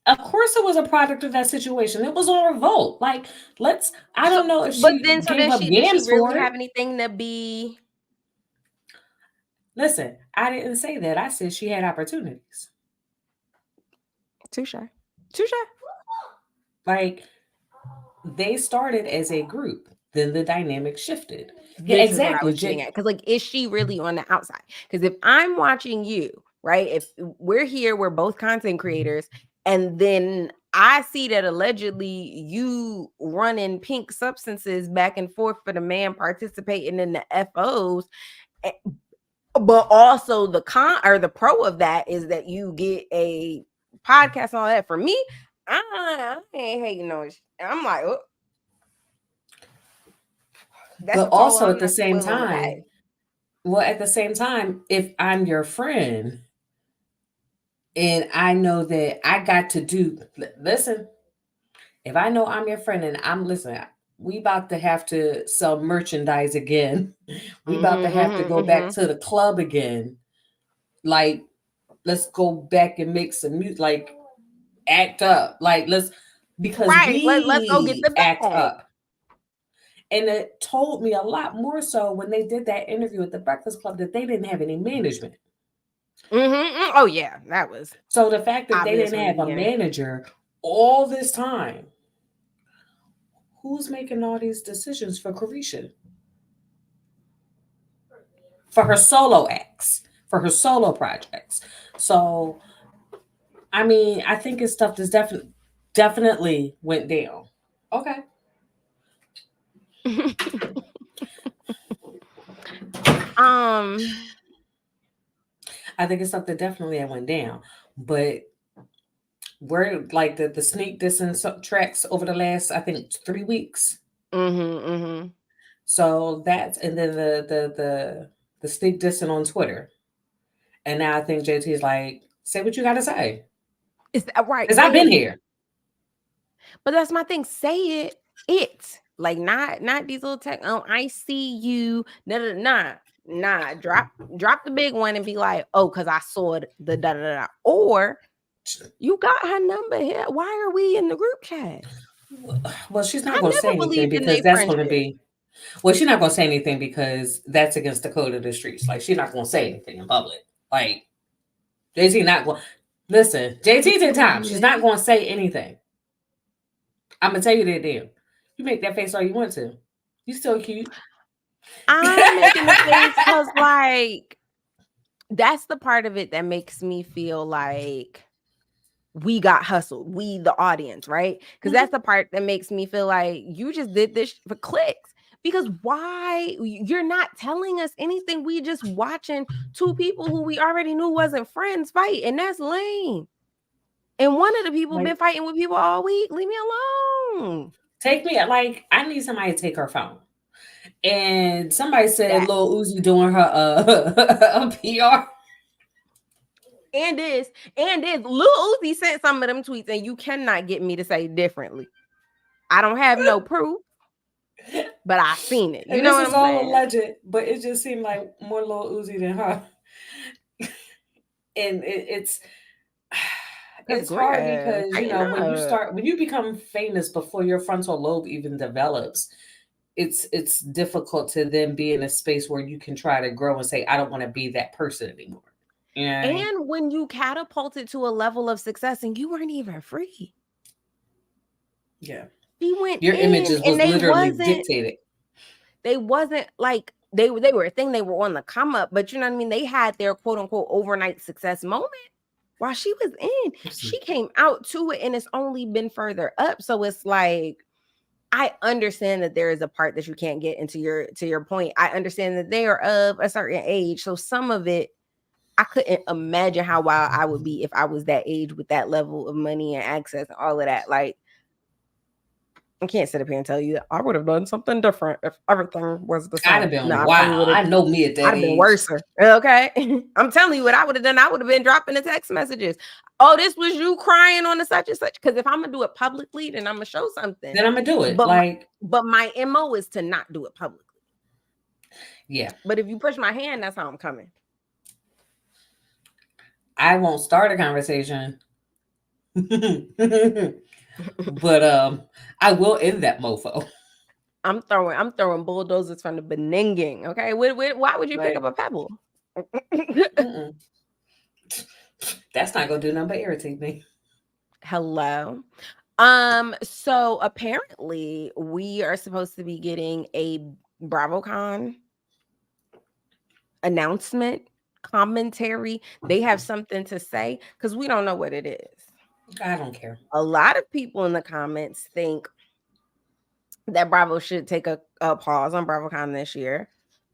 Speaker 2: Of course, it was a product of that situation. It was on revolt. Like, let's. I
Speaker 1: So,
Speaker 2: don't know if
Speaker 1: but
Speaker 2: she
Speaker 1: then, so
Speaker 2: gave
Speaker 1: then
Speaker 2: up
Speaker 1: she did she
Speaker 2: yams
Speaker 1: really
Speaker 2: for it.
Speaker 1: have anything to be?
Speaker 2: Listen, I didn't say that. I said she had opportunities.
Speaker 1: Touche, touche.
Speaker 2: Like, they started as a group, then the dynamic shifted. Yeah,
Speaker 1: This is what I
Speaker 2: exactly.
Speaker 1: was getting at. Because, like, is she really on the outside? Because if I'm watching you, right? If we're here, we're both content creators, and then I see that allegedly you running pink substances back and forth for the man participating in the FOs, eh, but also the con or the pro of that is that you get a podcast and all that. For me, I ain't hating no. I'm like, oh, that's
Speaker 2: But
Speaker 1: a toll
Speaker 2: also
Speaker 1: I'm
Speaker 2: at the
Speaker 1: not
Speaker 2: same
Speaker 1: willing to
Speaker 2: time,
Speaker 1: pay.
Speaker 2: well, at the same time, if I'm your friend and I know that I got to do, listen, if I know I'm your friend and I'm listening, we about to have to sell merchandise again. We about to
Speaker 1: Mm-hmm,
Speaker 2: have to go
Speaker 1: mm-hmm,
Speaker 2: back
Speaker 1: mm-hmm.
Speaker 2: to the club again. Like, let's go back and make some music. Like, act up. Like, let's. because
Speaker 1: Right. Let's go get
Speaker 2: we
Speaker 1: the
Speaker 2: act
Speaker 1: bag.
Speaker 2: up. And it told me a lot more so when they did that interview at the Breakfast Club that they didn't have any management.
Speaker 1: Oh yeah, that was
Speaker 2: So the fact that they
Speaker 1: obvious
Speaker 2: didn't
Speaker 1: from the
Speaker 2: have a
Speaker 1: beginning.
Speaker 2: manager all this time, who's making all these decisions for Carisha? For her solo acts, for her solo projects. So I mean, I think it's stuff that's definitely went down. Okay.
Speaker 1: um.
Speaker 2: I think it's stuff that definitely went down. But we're like the sneak distance tracks over the last, I think, 3 weeks.
Speaker 1: Mm-hmm.
Speaker 2: So that's, and then the sneak dissing on Twitter. And now I think JT is like, say what you gotta say.
Speaker 1: Is that right?
Speaker 2: Because I've
Speaker 1: Say
Speaker 2: been
Speaker 1: it.
Speaker 2: here.
Speaker 1: But that's my thing. Say it. It like not these little tech. Oh, I see you. Nah, nah, nah. Nah. Drop the big one and be like, oh, because I saw the da da da. Or you got her number here. Why are we in the group chat?
Speaker 2: Well, she's not
Speaker 1: I
Speaker 2: going to say
Speaker 1: never
Speaker 2: anything
Speaker 1: believed in
Speaker 2: because
Speaker 1: their
Speaker 2: that's going to
Speaker 1: friendship.
Speaker 2: be, well, she's not going to say anything because that's against the code of the streets. Like, she's not going to say anything in public. Like, JT not going, listen, JT's in time. She's not going to say anything. I'm going to tell you that damn. You make that face all you want to. You still cute.
Speaker 1: I'm making the face because, like, that's the part of it that makes me feel like we got hustled. We, the audience, right? Because that's
Speaker 2: Mhm.
Speaker 1: the part that makes me feel like you just did this for clicks. Because why? You're not telling us anything. We just watching two people who we already knew wasn't friends fight, and that's lame. And one of the people been
Speaker 2: Like,
Speaker 1: fighting with people all week. Leave me alone.
Speaker 2: take me, like, I need somebody to take her phone. And somebody said
Speaker 1: That
Speaker 2: Lil Uzi doing her a PR.
Speaker 1: and this Lil Uzi sent some of them tweets, and you cannot get me to say differently. I don't have no proof, but I seen it. You
Speaker 2: And
Speaker 1: know
Speaker 2: this
Speaker 1: what
Speaker 2: is
Speaker 1: I'm
Speaker 2: all
Speaker 1: saying?
Speaker 2: alleged, but it just seemed like more Lil Uzi than her. And it's
Speaker 1: Cause
Speaker 2: it's hard
Speaker 1: girl,
Speaker 2: because
Speaker 1: tighten up.
Speaker 2: when you become famous before your frontal lobe even develops, it's difficult to then be in a space where you can try to grow and say I don't want to be that person anymore. You know what I mean?
Speaker 1: And when you catapulted to a level of success and you weren't even free,
Speaker 2: Yeah.
Speaker 1: he went
Speaker 2: Your
Speaker 1: in
Speaker 2: images
Speaker 1: and
Speaker 2: was literally dictated.
Speaker 1: they wasn't like they were a thing, they were on the come up, but you know what I mean? They had their quote unquote overnight success moment while she was in. She came out to it and it's only been further up. So it's like I understand that there is a part that you can't get into your point. I understand that they are of a certain age. So some of it I couldn't imagine how wild I would be if I was that age with that level of money and access and all of that. Like, I can't sit up here and tell you that I would have done something different if everything was the
Speaker 2: I'd
Speaker 1: same.
Speaker 2: have
Speaker 1: No,
Speaker 2: been
Speaker 1: I probably
Speaker 2: wild.
Speaker 1: would have.
Speaker 2: I know me at
Speaker 1: I'd
Speaker 2: that
Speaker 1: have been
Speaker 2: age.
Speaker 1: worse. Okay, I'm telling you what I would have done. I would have been dropping the text messages. Oh, this was you crying on the such and such. Because if I'm gonna do it publicly, then I'm gonna show something.
Speaker 2: Then I'm gonna do it.
Speaker 1: But my,
Speaker 2: Like,
Speaker 1: but my mo is to not do it publicly.
Speaker 2: yeah.
Speaker 1: But if you push my hand, that's how I'm coming.
Speaker 2: I won't start a conversation. But I will end that mofo.
Speaker 1: I'm throwing bulldozers from the Beninging. Okay, why would you pick up
Speaker 2: Like,
Speaker 1: a pebble?
Speaker 2: mm-mm. That's not gonna do nothing but irritate me.
Speaker 1: Hello. So apparently we are supposed to be getting a BravoCon announcement, commentary. They have something to say because we don't know what it is.
Speaker 2: I don't care.
Speaker 1: A lot of people in the comments think that Bravo should take a pause on BravoCon this year.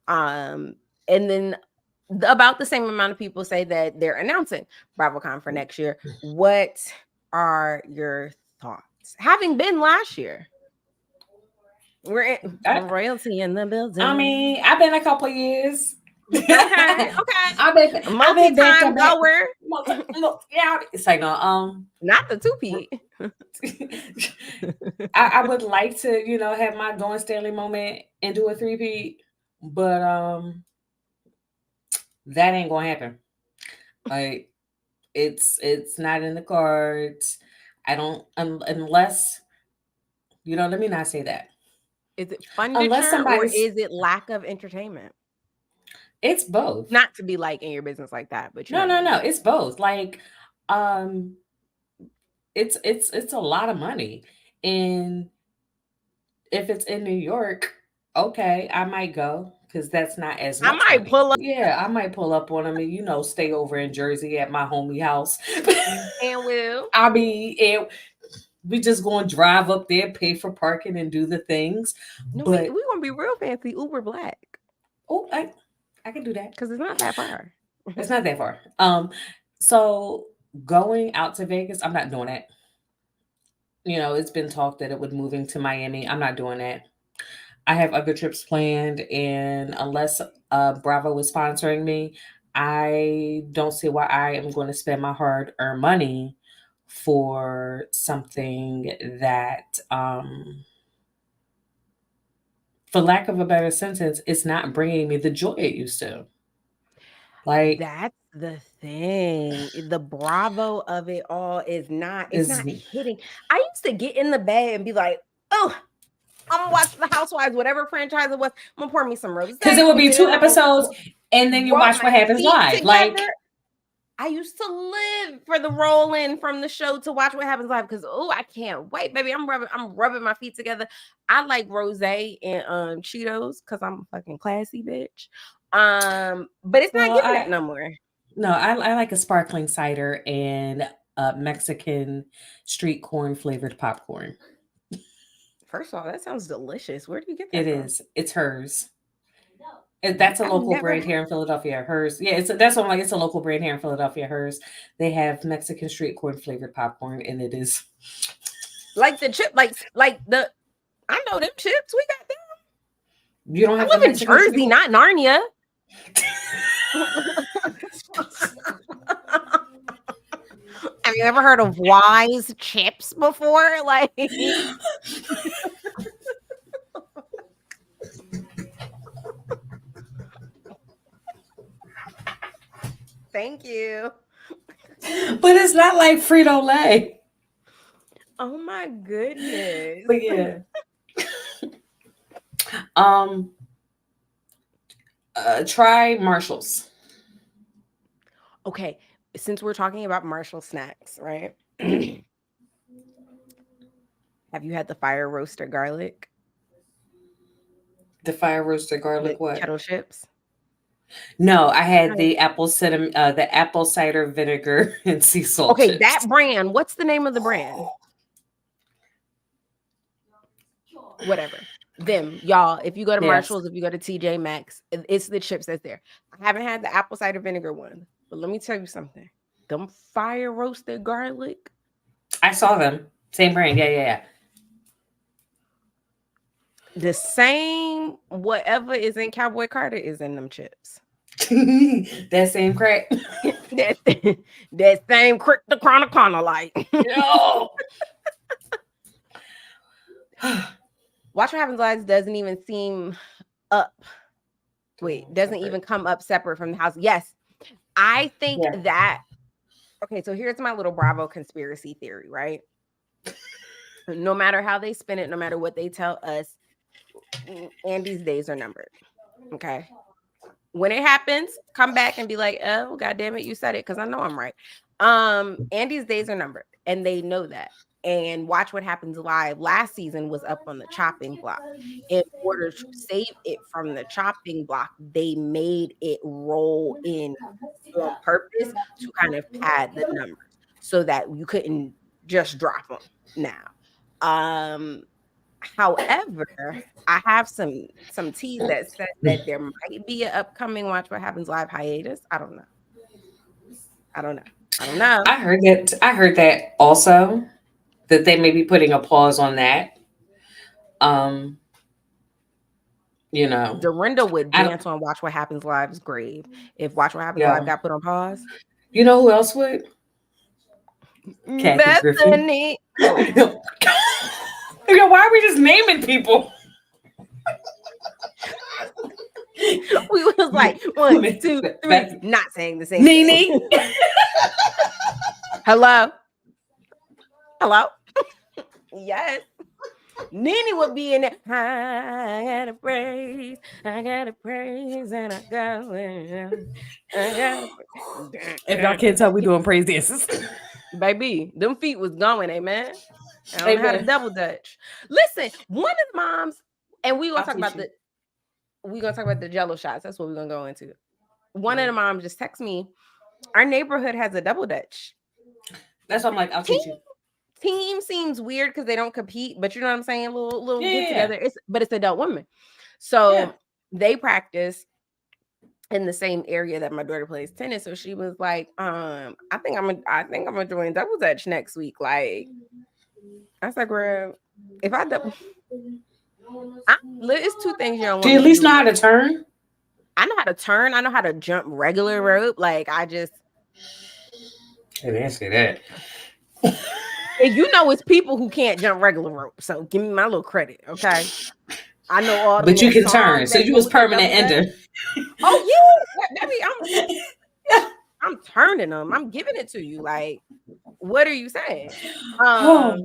Speaker 1: And then about the same amount of people say that they're announcing BravoCon for next year. What are your thoughts? Having been last year, we're
Speaker 2: I,
Speaker 1: royalty in the
Speaker 2: I
Speaker 1: building.
Speaker 2: mean, I've been a couple years.
Speaker 1: Okay, okay.
Speaker 2: A
Speaker 1: A
Speaker 2: I've been back to
Speaker 1: multi-time
Speaker 2: back.
Speaker 1: goer,
Speaker 2: Yeah, it's like no,
Speaker 1: not the two-peat.
Speaker 2: I would like to, have my Dawn Stanley moment and do a three-peat, but that ain't gonna happen. Like, it's not in the cards. I don't unless let me not say that.
Speaker 1: Is it
Speaker 2: Unless
Speaker 1: funditure or
Speaker 2: somebody's
Speaker 1: is it lack of entertainment?
Speaker 2: it's both.
Speaker 1: Not to be like in your business like that, but you know
Speaker 2: No,
Speaker 1: what I
Speaker 2: no, no,
Speaker 1: mean.
Speaker 2: it's both. Like um it's a lot of money. And if it's in New York, okay, I might go because that's not as
Speaker 1: I
Speaker 2: much
Speaker 1: might
Speaker 2: money.
Speaker 1: pull up
Speaker 2: Yeah, I might pull up on them and stay over in Jersey at my homie house.
Speaker 1: and will.
Speaker 2: I mean, and we just gonna drive up there, pay for parking, and do the things.
Speaker 1: No, we
Speaker 2: But
Speaker 1: we gonna be real fancy Uber Black
Speaker 2: oh, I can do that.
Speaker 1: because it's not that far.
Speaker 2: It's not that far. So going out to Vegas, I'm not doing that. It's been talked that it would moving to Miami. I'm not doing that. I have other trips planned, and unless Bravo is sponsoring me, I don't see why I am going to spend my hard-earned money for something that, for lack of a better sentence, is not bringing me the joy it used to. Like,
Speaker 1: That's the thing. The Bravo of it all is not. It's
Speaker 2: is
Speaker 1: not hitting. I used to get in the bed and be like, "Oh, I'm gonna watch the Housewives, whatever franchise it was. I'm gonna pour me some rose.
Speaker 2: because it would
Speaker 1: Put
Speaker 2: be
Speaker 1: it
Speaker 2: two
Speaker 1: in. I'm gonna
Speaker 2: episodes, and then you
Speaker 1: rub
Speaker 2: watch
Speaker 1: my
Speaker 2: what happens
Speaker 1: feet
Speaker 2: live. Like,
Speaker 1: together. I used to live for the roll in from the show to watch what happens live because I can't wait, baby. I'm rubbing my feet together. I like rose and Cheetos because I'm a fucking classy bitch. But it's not
Speaker 2: well,
Speaker 1: giving that no more.
Speaker 2: no, I like a sparkling cider and Mexican street corn flavored popcorn.
Speaker 1: First of all, that sounds delicious. Where do you get
Speaker 2: It
Speaker 1: that from?
Speaker 2: is. It's hers. And that's a
Speaker 1: I've
Speaker 2: local
Speaker 1: never
Speaker 2: brand
Speaker 1: had
Speaker 2: here in Philadelphia. Hers. Yeah, that's what I'm like. It's a local brand here in Philadelphia. Hers. They have Mexican street corn flavored popcorn, and it is.
Speaker 1: like the chip, like the I know them chips. We got them.
Speaker 2: You don't
Speaker 1: I
Speaker 2: have the
Speaker 1: live in
Speaker 2: Mexican street
Speaker 1: Jersey,
Speaker 2: corn.
Speaker 1: not Narnia. Have you ever heard of Wise chips before? Like, thank you.
Speaker 2: But it's not like Frito Lay.
Speaker 1: Oh my goodness.
Speaker 2: But yeah. Um. Try Marshalls.
Speaker 1: Okay, since we're talking about Marshall snacks, right? Have you had the fire roaster garlic,
Speaker 2: The fire roasted
Speaker 1: the
Speaker 2: garlic. What?
Speaker 1: kettle chips?
Speaker 2: No, I had
Speaker 1: Right.
Speaker 2: the apple cider vinegar and sea salt
Speaker 1: Okay, that
Speaker 2: chips.
Speaker 1: brand. What's the name of the brand? Whatever. Them, y'all. If you go to
Speaker 2: Yes.
Speaker 1: Marshalls, if you go to TJ Maxx, it's the chips that's there. I haven't had the apple cider vinegar one, but let me tell you something. Them fire roasted garlic,
Speaker 2: I saw them. Same brand. Yeah, yeah,
Speaker 1: the same whatever is in Cowboy Carter is in them chips.
Speaker 2: yeah. That same crack.
Speaker 1: that, that same crick the chronicana like.
Speaker 2: No.
Speaker 1: Watch What Happens Live doesn't even seem up. Wait, doesn't even come up separate from the house. Yes, I think
Speaker 2: Yeah.
Speaker 1: that. Okay, so here's my little Bravo conspiracy theory, right? No matter how they spin it, no matter what they tell us, Andy's days are numbered. Okay. When it happens, come back and be like, oh, God damn it, you said it, because I know I'm right. Andy's days are numbered, and they know that. And Watch What Happens Live last season was up on the chopping block. In order to save it from the chopping block, they made it roll in on purpose to kind of pad the numbers so that you couldn't just drop them now. However, I have some teas that said that there might be an upcoming Watch What Happens Live hiatus. I don't know. I don't know. I don't know.
Speaker 2: I heard that. I heard that also, that they may be putting a pause on that. Um, you know,
Speaker 1: Dorinda would
Speaker 2: I don't.
Speaker 1: dance on Watch What Happens Live's grave if Watch What Happens Live
Speaker 2: Yeah.
Speaker 1: got put on pause.
Speaker 2: You know who else would? Kathy Griffin.
Speaker 1: Bethany. Oh,
Speaker 2: Yo, why are we just naming people?
Speaker 1: we was like 1, 2, 3, not saying the same thing.
Speaker 2: Nene.
Speaker 1: Hello. Hello? Yes. Nene would be in there. I gotta praise, and I go. I gotta
Speaker 2: If y'all can't
Speaker 1: praise.
Speaker 2: tell, we doing praise dances.
Speaker 1: Baby, them feet was going, amen. I don't know how to
Speaker 2: Amen.
Speaker 1: double dutch. Listen, one of the moms, and
Speaker 2: I'll teach you.
Speaker 1: we gonna talk about the jello shots. That's what we're gonna go into. One of
Speaker 2: Mm.
Speaker 1: the moms just text me, our neighborhood has a double dutch.
Speaker 2: That's why I'm like, I'll
Speaker 1: Team
Speaker 2: teach you.
Speaker 1: team seems weird because they don't compete, but you know what I'm saying? Little
Speaker 2: Yeah,
Speaker 1: get
Speaker 2: yeah,
Speaker 1: together. It's adult women.
Speaker 2: yeah.
Speaker 1: So they practice in the same area that my daughter plays tennis. So she was like, I think I'm gonna join double dutch next week. Like, I said, girl, if I double it's two things you don't
Speaker 2: Do
Speaker 1: want
Speaker 2: you at
Speaker 1: me to
Speaker 2: least know
Speaker 1: do.
Speaker 2: how to turn?
Speaker 1: I know how to turn, I know how to jump regular rope. Like I just
Speaker 2: Hey, they didn't say that.
Speaker 1: and you know it's people who can't jump regular rope. So give me my little credit, okay? I know all the
Speaker 2: But you
Speaker 1: little
Speaker 2: can turn.
Speaker 1: songs
Speaker 2: So
Speaker 1: that
Speaker 2: you
Speaker 1: go
Speaker 2: was
Speaker 1: with the
Speaker 2: permanent
Speaker 1: double dutch.
Speaker 2: ender.
Speaker 1: Oh yeah, baby, I'm turning them. I'm giving it to you. Like, what are you saying?
Speaker 2: Oh,
Speaker 1: Um,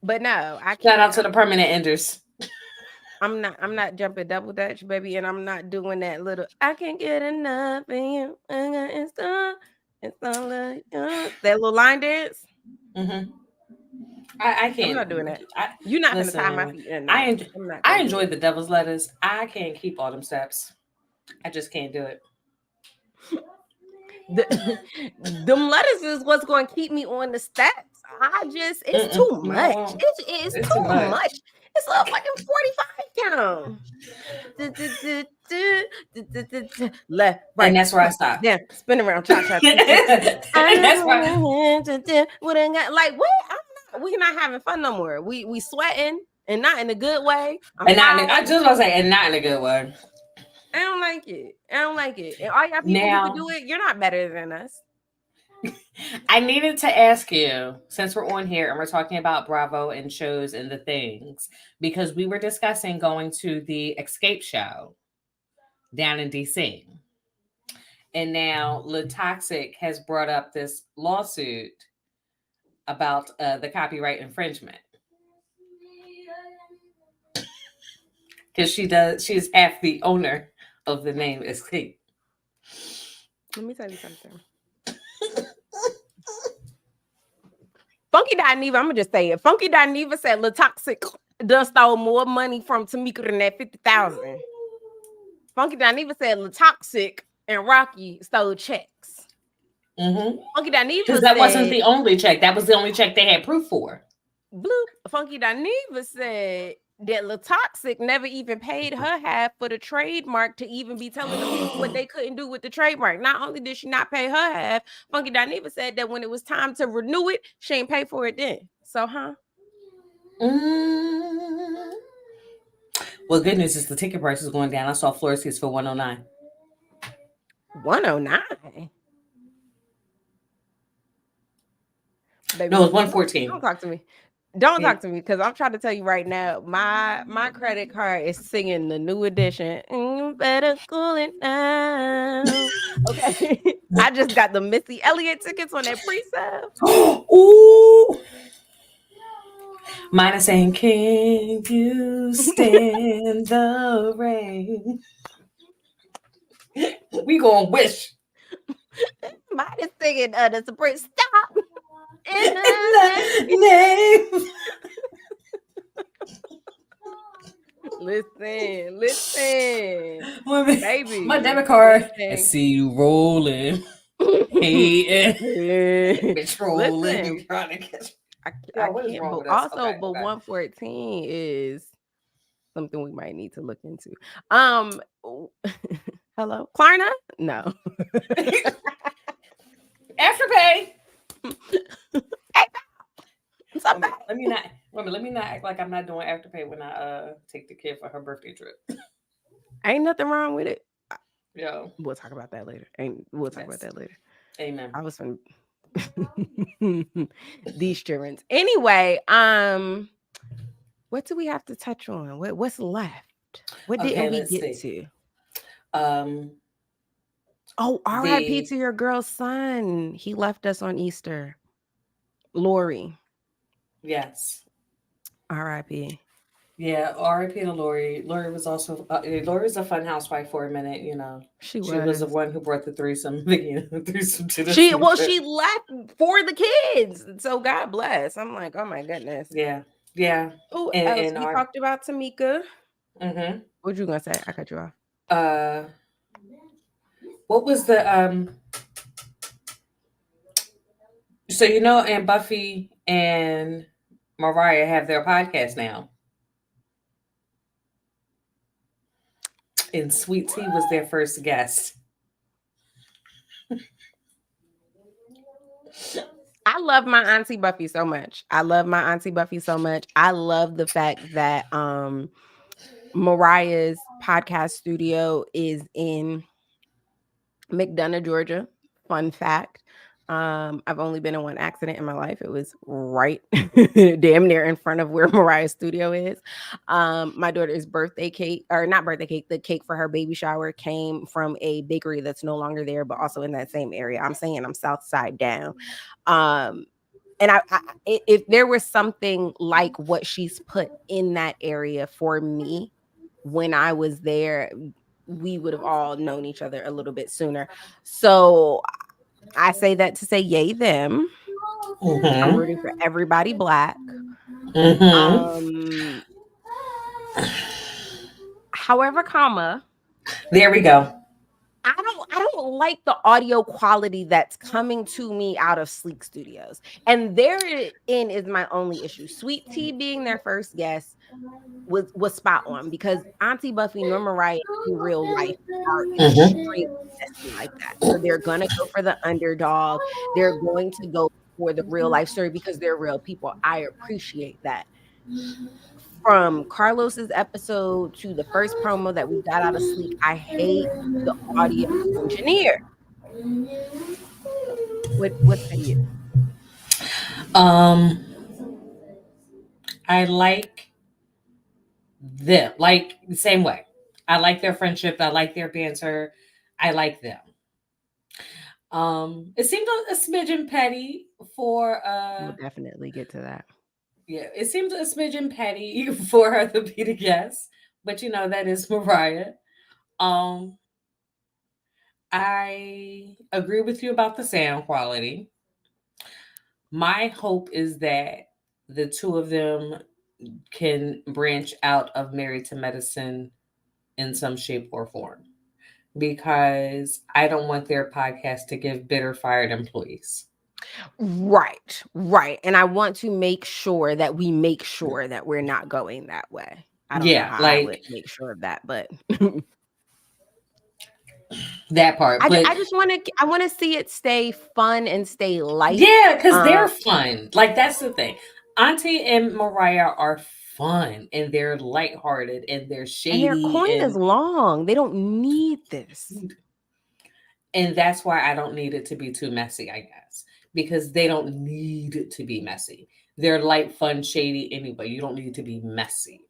Speaker 1: but no, I
Speaker 2: shout out
Speaker 1: can't.
Speaker 2: to the permanent enders.
Speaker 1: I'm not jumping double dutch, baby, and I'm not doing that little. I can't get enough of you. It's all that little line dance.
Speaker 2: Hmm. I
Speaker 1: I'm
Speaker 2: can't.
Speaker 1: not doing that.
Speaker 2: I
Speaker 1: You're not gonna tie my
Speaker 2: listen.
Speaker 1: feet in
Speaker 2: I
Speaker 1: that.
Speaker 2: en-
Speaker 1: I'm not
Speaker 2: I
Speaker 1: gonna do
Speaker 2: enjoy
Speaker 1: it.
Speaker 2: the devil's lettuce. I can't keep all them steps. I just can't do it.
Speaker 1: The, them letters is what's going to keep me on the steps. It's
Speaker 2: Mm-mm,
Speaker 1: too
Speaker 2: no, it
Speaker 1: much.
Speaker 2: won't.
Speaker 1: It's
Speaker 2: It's too
Speaker 1: too
Speaker 2: much.
Speaker 1: much. It's a fucking 45 count. Du- du- du- du- Left,
Speaker 2: And
Speaker 1: right,
Speaker 2: that's where I
Speaker 1: up,
Speaker 2: stop.
Speaker 1: down, spin around, cha cha.
Speaker 2: That's why.
Speaker 1: Like what? We're not having fun no more. We sweating and not in a good way. I'm
Speaker 2: And not in, I
Speaker 1: tired.
Speaker 2: just want to say, and not in a good way.
Speaker 1: I don't like it. I don't like it. And all y'all people who could
Speaker 2: Now,
Speaker 1: do it, you're not better than us.
Speaker 2: I needed to ask you, since we're on here and we're talking about Bravo and shows and the things, because we were discussing going to the Escape show down in DC. And now Le Toxic has brought up this lawsuit about the copyright infringement because she's half the owner of the name Escape.
Speaker 1: Let me tell you something. Funky Dineva, I'm gonna just say it. Funky Dineva said Lil Toxic done stole more money from Tamika than that 50,000. Funky Dineva said Lil Toxic and Rocky stole checks.
Speaker 2: Mm-hmm.
Speaker 1: Funky
Speaker 2: Because
Speaker 1: Dineva
Speaker 2: that wasn't
Speaker 1: said
Speaker 2: the only check. That was the only check they had proof for.
Speaker 1: Bloop. Funky Dineva said that Lil Toxic never even paid her half for the trademark to even be telling the people what they couldn't do with the trademark. Not only did she not pay her half, Funky Dineva said that when it was time to renew it, she ain't pay for it then. So, huh?
Speaker 2: Mm. Well, good news is the ticket price is going down. I saw floor seats for 109.
Speaker 1: 109.
Speaker 2: No,
Speaker 1: Baby,
Speaker 2: it's
Speaker 1: don't
Speaker 2: 114.
Speaker 1: talk to me. Don't
Speaker 2: Yeah.
Speaker 1: talk to me because I'm trying to tell you right now, my credit card is singing the new edition. You better cool it down. Okay. I just got the Missy Elliott tickets on that pre-sale.
Speaker 2: Ooh. Mine is saying, can you stand the rain? We gonna wish.
Speaker 1: Mine is singing the Supreme. Stop in
Speaker 2: In
Speaker 1: the
Speaker 2: the
Speaker 1: name.
Speaker 2: name.
Speaker 1: Listen,
Speaker 2: My
Speaker 1: baby,
Speaker 2: debit card. I
Speaker 1: listen.
Speaker 2: see you rolling. Hating. Bitch rolling. You
Speaker 1: Listen,
Speaker 2: trying to catch.
Speaker 1: I
Speaker 2: Yo, what is
Speaker 1: can't.
Speaker 2: wrong
Speaker 1: But
Speaker 2: with us?
Speaker 1: also,
Speaker 2: Okay,
Speaker 1: but
Speaker 2: okay.
Speaker 1: 114 is something we might need to look into. W- Hello, Klarna? No.
Speaker 2: Afterpay.
Speaker 1: Hey, somebody.
Speaker 2: Let me not act like I'm not doing afterpay when I take the kid for her birthday trip.
Speaker 1: Ain't nothing wrong with it.
Speaker 2: Yo,
Speaker 1: We'll talk about that later. Ain't we'll talk about
Speaker 2: that's
Speaker 1: that later.
Speaker 2: amen.
Speaker 1: I was from these children's. Anyway, what do we have to touch on? What's left? What
Speaker 2: Okay,
Speaker 1: didn't we
Speaker 2: let's
Speaker 1: get
Speaker 2: see.
Speaker 1: to?
Speaker 2: Um,
Speaker 1: Oh, R.I.P.
Speaker 2: the
Speaker 1: to your girl's son. He left us on Easter. Lori,
Speaker 2: Yes.
Speaker 1: R.I.P.
Speaker 2: Yeah, R.I.P. to Lori. Lori was also Lori was a fun housewife for a minute. You know,
Speaker 1: She
Speaker 2: she was the
Speaker 1: was.
Speaker 2: one who brought the ththreesome, the threesome to the
Speaker 1: She well,
Speaker 2: season.
Speaker 1: she left for the kids. So God bless. I'm like, oh my goodness.
Speaker 2: Yeah, yeah,
Speaker 1: Who else?
Speaker 2: and
Speaker 1: We
Speaker 2: our
Speaker 1: talked about Tamika.
Speaker 2: mm-hmm.
Speaker 1: What you gonna say? I cut you off.
Speaker 2: uh, what was the So and Buffy and Mariah have their podcast now, and Sweet Tea was their first guest.
Speaker 1: I love my auntie Buffy so much. I love my auntie Buffy so much. I love the fact that Mariah's podcast studio is in McDonough, Georgia. Fun fact. I've only been in one accident in my life. It was right damn near in front of where Mariah's studio is. My daughter's birthday cake, or not birthday cake, the cake for her baby shower came from a bakery that's no longer there, but also in that same area. I'm saying I'm south side down. Um, and if there was something like what she's put in that area for me when I was there, we would have all known each other a little bit sooner. So I say that to say yay them. I'm
Speaker 2: Mm-hmm.
Speaker 1: rooting for everybody black.
Speaker 2: Mm-hmm.
Speaker 1: Um however, comma,
Speaker 2: There we go.
Speaker 1: I don't like the audio quality that's coming to me out of Sleek Studios. And therein is my only issue. Sweet Tea being their first guest was spot on because Auntie Buffy nor Mariah in real life are
Speaker 2: Mm-hmm.
Speaker 1: extremely messy like that. So they're gonna go for the underdog. They're going to go for the real life story because they're real people. I appreciate that. From Carlos's episode to the first promo that we got out of Sleek, I hate the audio engineer. What say you?
Speaker 2: Um, I like them like the same way. I like their friendship. I like their banter. I like them. It seemed a smidgen petty for
Speaker 1: We'll definitely get to that.
Speaker 2: yeah, it seems a smidgen petty for her to be the guest, but that is Mariah. Um, I agree with you about the sound quality. My hope is that the two of them can branch out of Married to Medicine in some shape or form because I don't want their podcast to give bitter fired employees.
Speaker 1: Right, right. And I want to make sure that we make sure that we're not going that way. I don't know
Speaker 2: Yeah,
Speaker 1: how I would
Speaker 2: like
Speaker 1: make sure of that, but
Speaker 2: that part. But
Speaker 1: I just want to see it stay fun and stay light.
Speaker 2: yeah, because they're
Speaker 1: Um,
Speaker 2: fun. Like that's the thing. Auntie and Mariah are fun and they're lighthearted and they're
Speaker 1: and their
Speaker 2: shady
Speaker 1: coin is long. They don't need this.
Speaker 2: and that's why I don't need it to be too messy, I guess. Because they don't need it to be messy. They're light, fun, shady anyway. You don't need it to be messy.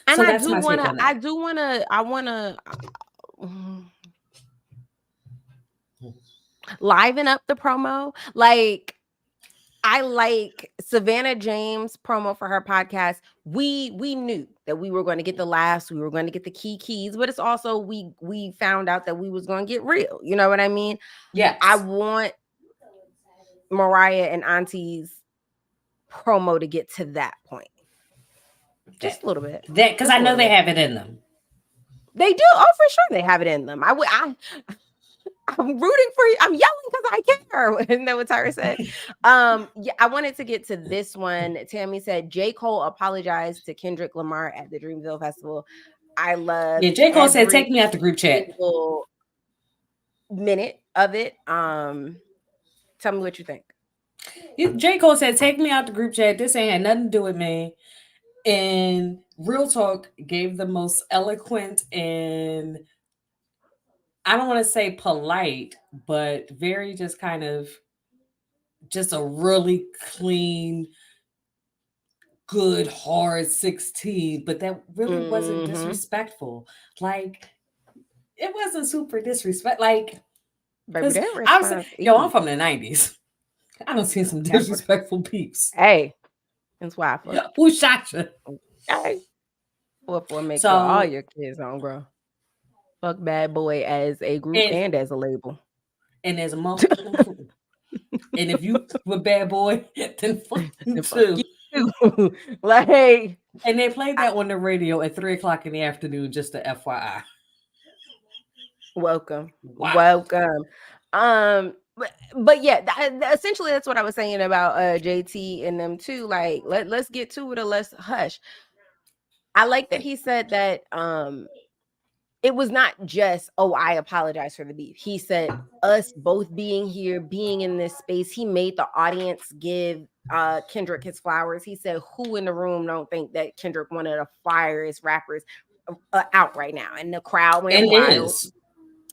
Speaker 1: And
Speaker 2: So that's my take on that.
Speaker 1: I wanna liven up the promo. Like I like Savannah James promo for her podcast. We knew that we were going to get the laughs, we were going to get the keys, but it's also we found out that we was going to get real. You know what I mean? I
Speaker 2: Yes.
Speaker 1: want Mariah and Auntie's promo to get to that point.
Speaker 2: That
Speaker 1: Just a little bit.
Speaker 2: that because I
Speaker 1: Just a
Speaker 2: know
Speaker 1: little
Speaker 2: they
Speaker 1: bit.
Speaker 2: have it in them.
Speaker 1: They do. Oh, for sure they have it in them. I'm rooting for you. I'm yelling because I care. Isn't that what Tyra said? Yeah, I wanted to get to this one. Tammy said J. Cole apologized to Kendrick Lamar at the Dreamville Festival. I
Speaker 2: Yeah,
Speaker 1: loved
Speaker 2: J. Cole said,
Speaker 1: every
Speaker 2: take me out the group chat.
Speaker 1: single minute of it. Tell me what you think.
Speaker 2: J. Cole said, take me out the group chat. This ain't had nothing to do with me. And Real Talk gave the most eloquent and I don't want to say polite, but very just kind of just a really clean, good, hard 16. But that really wasn't
Speaker 1: Mm-hmm.
Speaker 2: disrespectful. Like, it wasn't super disrespect. Like,
Speaker 1: Baby,
Speaker 2: because
Speaker 1: that
Speaker 2: I was,
Speaker 1: response
Speaker 2: yo, I'm
Speaker 1: eat.
Speaker 2: from the 90s. I don't see some
Speaker 1: That for
Speaker 2: disrespectful peeps.
Speaker 1: hey, that's why I fuck.
Speaker 2: Who shot you?
Speaker 1: Okay. For make sure all
Speaker 2: So
Speaker 1: your kids homegrown. Fuck Bad Boy as a group
Speaker 2: and
Speaker 1: and as a label.
Speaker 2: and there's a motherfucking and if you with bad boy, then fuck you
Speaker 1: And fuck
Speaker 2: too.
Speaker 1: you. Like
Speaker 2: And they played that on the radio at 3 o'clock in the afternoon, just a FYI.
Speaker 1: welcome.
Speaker 2: Wow.
Speaker 1: Welcome. But yeah, essentially that's what I was saying about JT and them too. Like let's get to it or let's hush. I like that he said that it was not just, oh, I apologize for the beef. He said us both being here, being in this space, he made the audience give Kendrick his flowers. He said, who in the room don't think that Kendrick one of the fireest rappers out right now? And the crowd went
Speaker 2: And
Speaker 1: wild.
Speaker 2: is.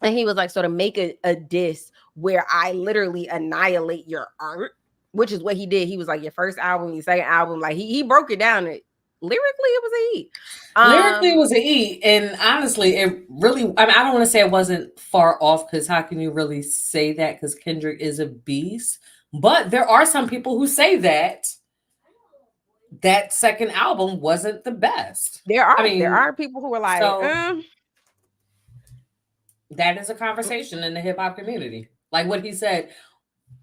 Speaker 1: And he was like, so to make a diss where I literally annihilate your art, which is what he did. He was like, your first album, your second album, like he broke it down. Lyrically, it was a heat.
Speaker 2: Lyrically, it was an E, and honestly, it really. I mean, I don't want to say it wasn't far off because how can you really say that? Because Kendrick is a beast, but there are some people who say that that second album wasn't the best. I
Speaker 1: There
Speaker 2: mean,
Speaker 1: are people who are like,
Speaker 2: so that is a conversation in the hip hop community. Like what he said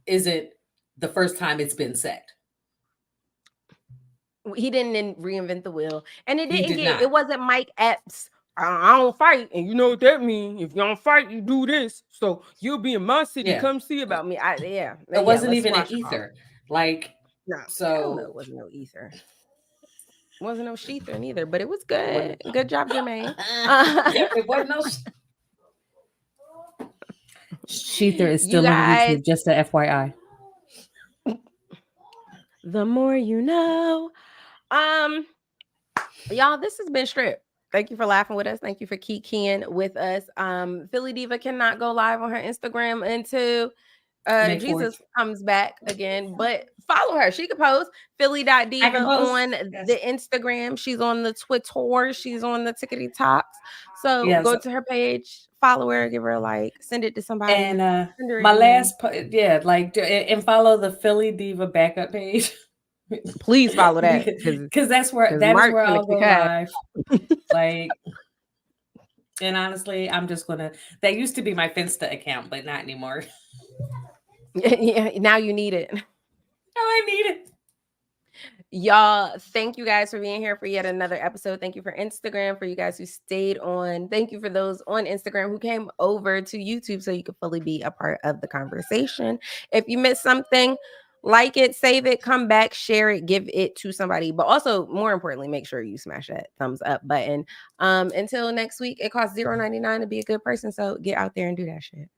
Speaker 2: isn't the first time it's been said.
Speaker 1: he didn't reinvent the wheel, and
Speaker 2: He did
Speaker 1: it
Speaker 2: not.
Speaker 1: wasn't Mike Epps. I don't fight, and you know what that means. If you don't fight, you do this. So you'll be in my city.
Speaker 2: Yeah,
Speaker 1: Come see about me.
Speaker 2: it
Speaker 1: Yeah.
Speaker 2: wasn't
Speaker 1: Let's
Speaker 2: even an
Speaker 1: squash them off.
Speaker 2: ether. Like
Speaker 1: No, hell no,
Speaker 2: so,
Speaker 1: it wasn't no ether. Wasn't no Sheether neither, but it was
Speaker 2: it
Speaker 1: good.
Speaker 2: wasn't.
Speaker 1: Good job, Jermaine. Uh,
Speaker 2: It wasn't no. Sheether is
Speaker 1: you
Speaker 2: still on
Speaker 1: guys,
Speaker 2: YouTube, just a FYI.
Speaker 1: the more you know. Um, y'all, this has been Strip. Thank you for laughing with us. Thank you for keying with us. Philly Diva cannot go live on her Instagram until
Speaker 2: May 4th.
Speaker 1: Jesus comes back again, but follow her. She can post
Speaker 2: I can
Speaker 1: Philly.diva
Speaker 2: post.
Speaker 1: on
Speaker 2: Yes.
Speaker 1: the Instagram. She's on the Twitter. She's on the Tickety Talks. So
Speaker 2: Yes.
Speaker 1: go to her page, follow her, give her a like, send it to somebody,
Speaker 2: And
Speaker 1: send her a
Speaker 2: my
Speaker 1: DM.
Speaker 2: yeah, like and follow the Philly Diva backup page.
Speaker 1: Please follow that
Speaker 2: Because
Speaker 1: because
Speaker 2: that is
Speaker 1: Mark's
Speaker 2: where
Speaker 1: gonna
Speaker 2: I'll
Speaker 1: kick
Speaker 2: go
Speaker 1: her.
Speaker 2: live. Like, and honestly, I'm just gonna. That used to be my Finsta account, but not anymore.
Speaker 1: Yeah, now you need it.
Speaker 2: No, I need it.
Speaker 1: Y'all, thank you guys for being here for yet another episode. Thank you for Instagram, for you guys who stayed on. Thank you for those on Instagram who came over to YouTube so you could fully be a part of the conversation. If you missed something, like it, save it, come back, share it, give it to somebody. But also, more importantly, make sure you smash that thumbs up button. Until next week, it costs $0.99 to be a good person. So get out there and do that shit.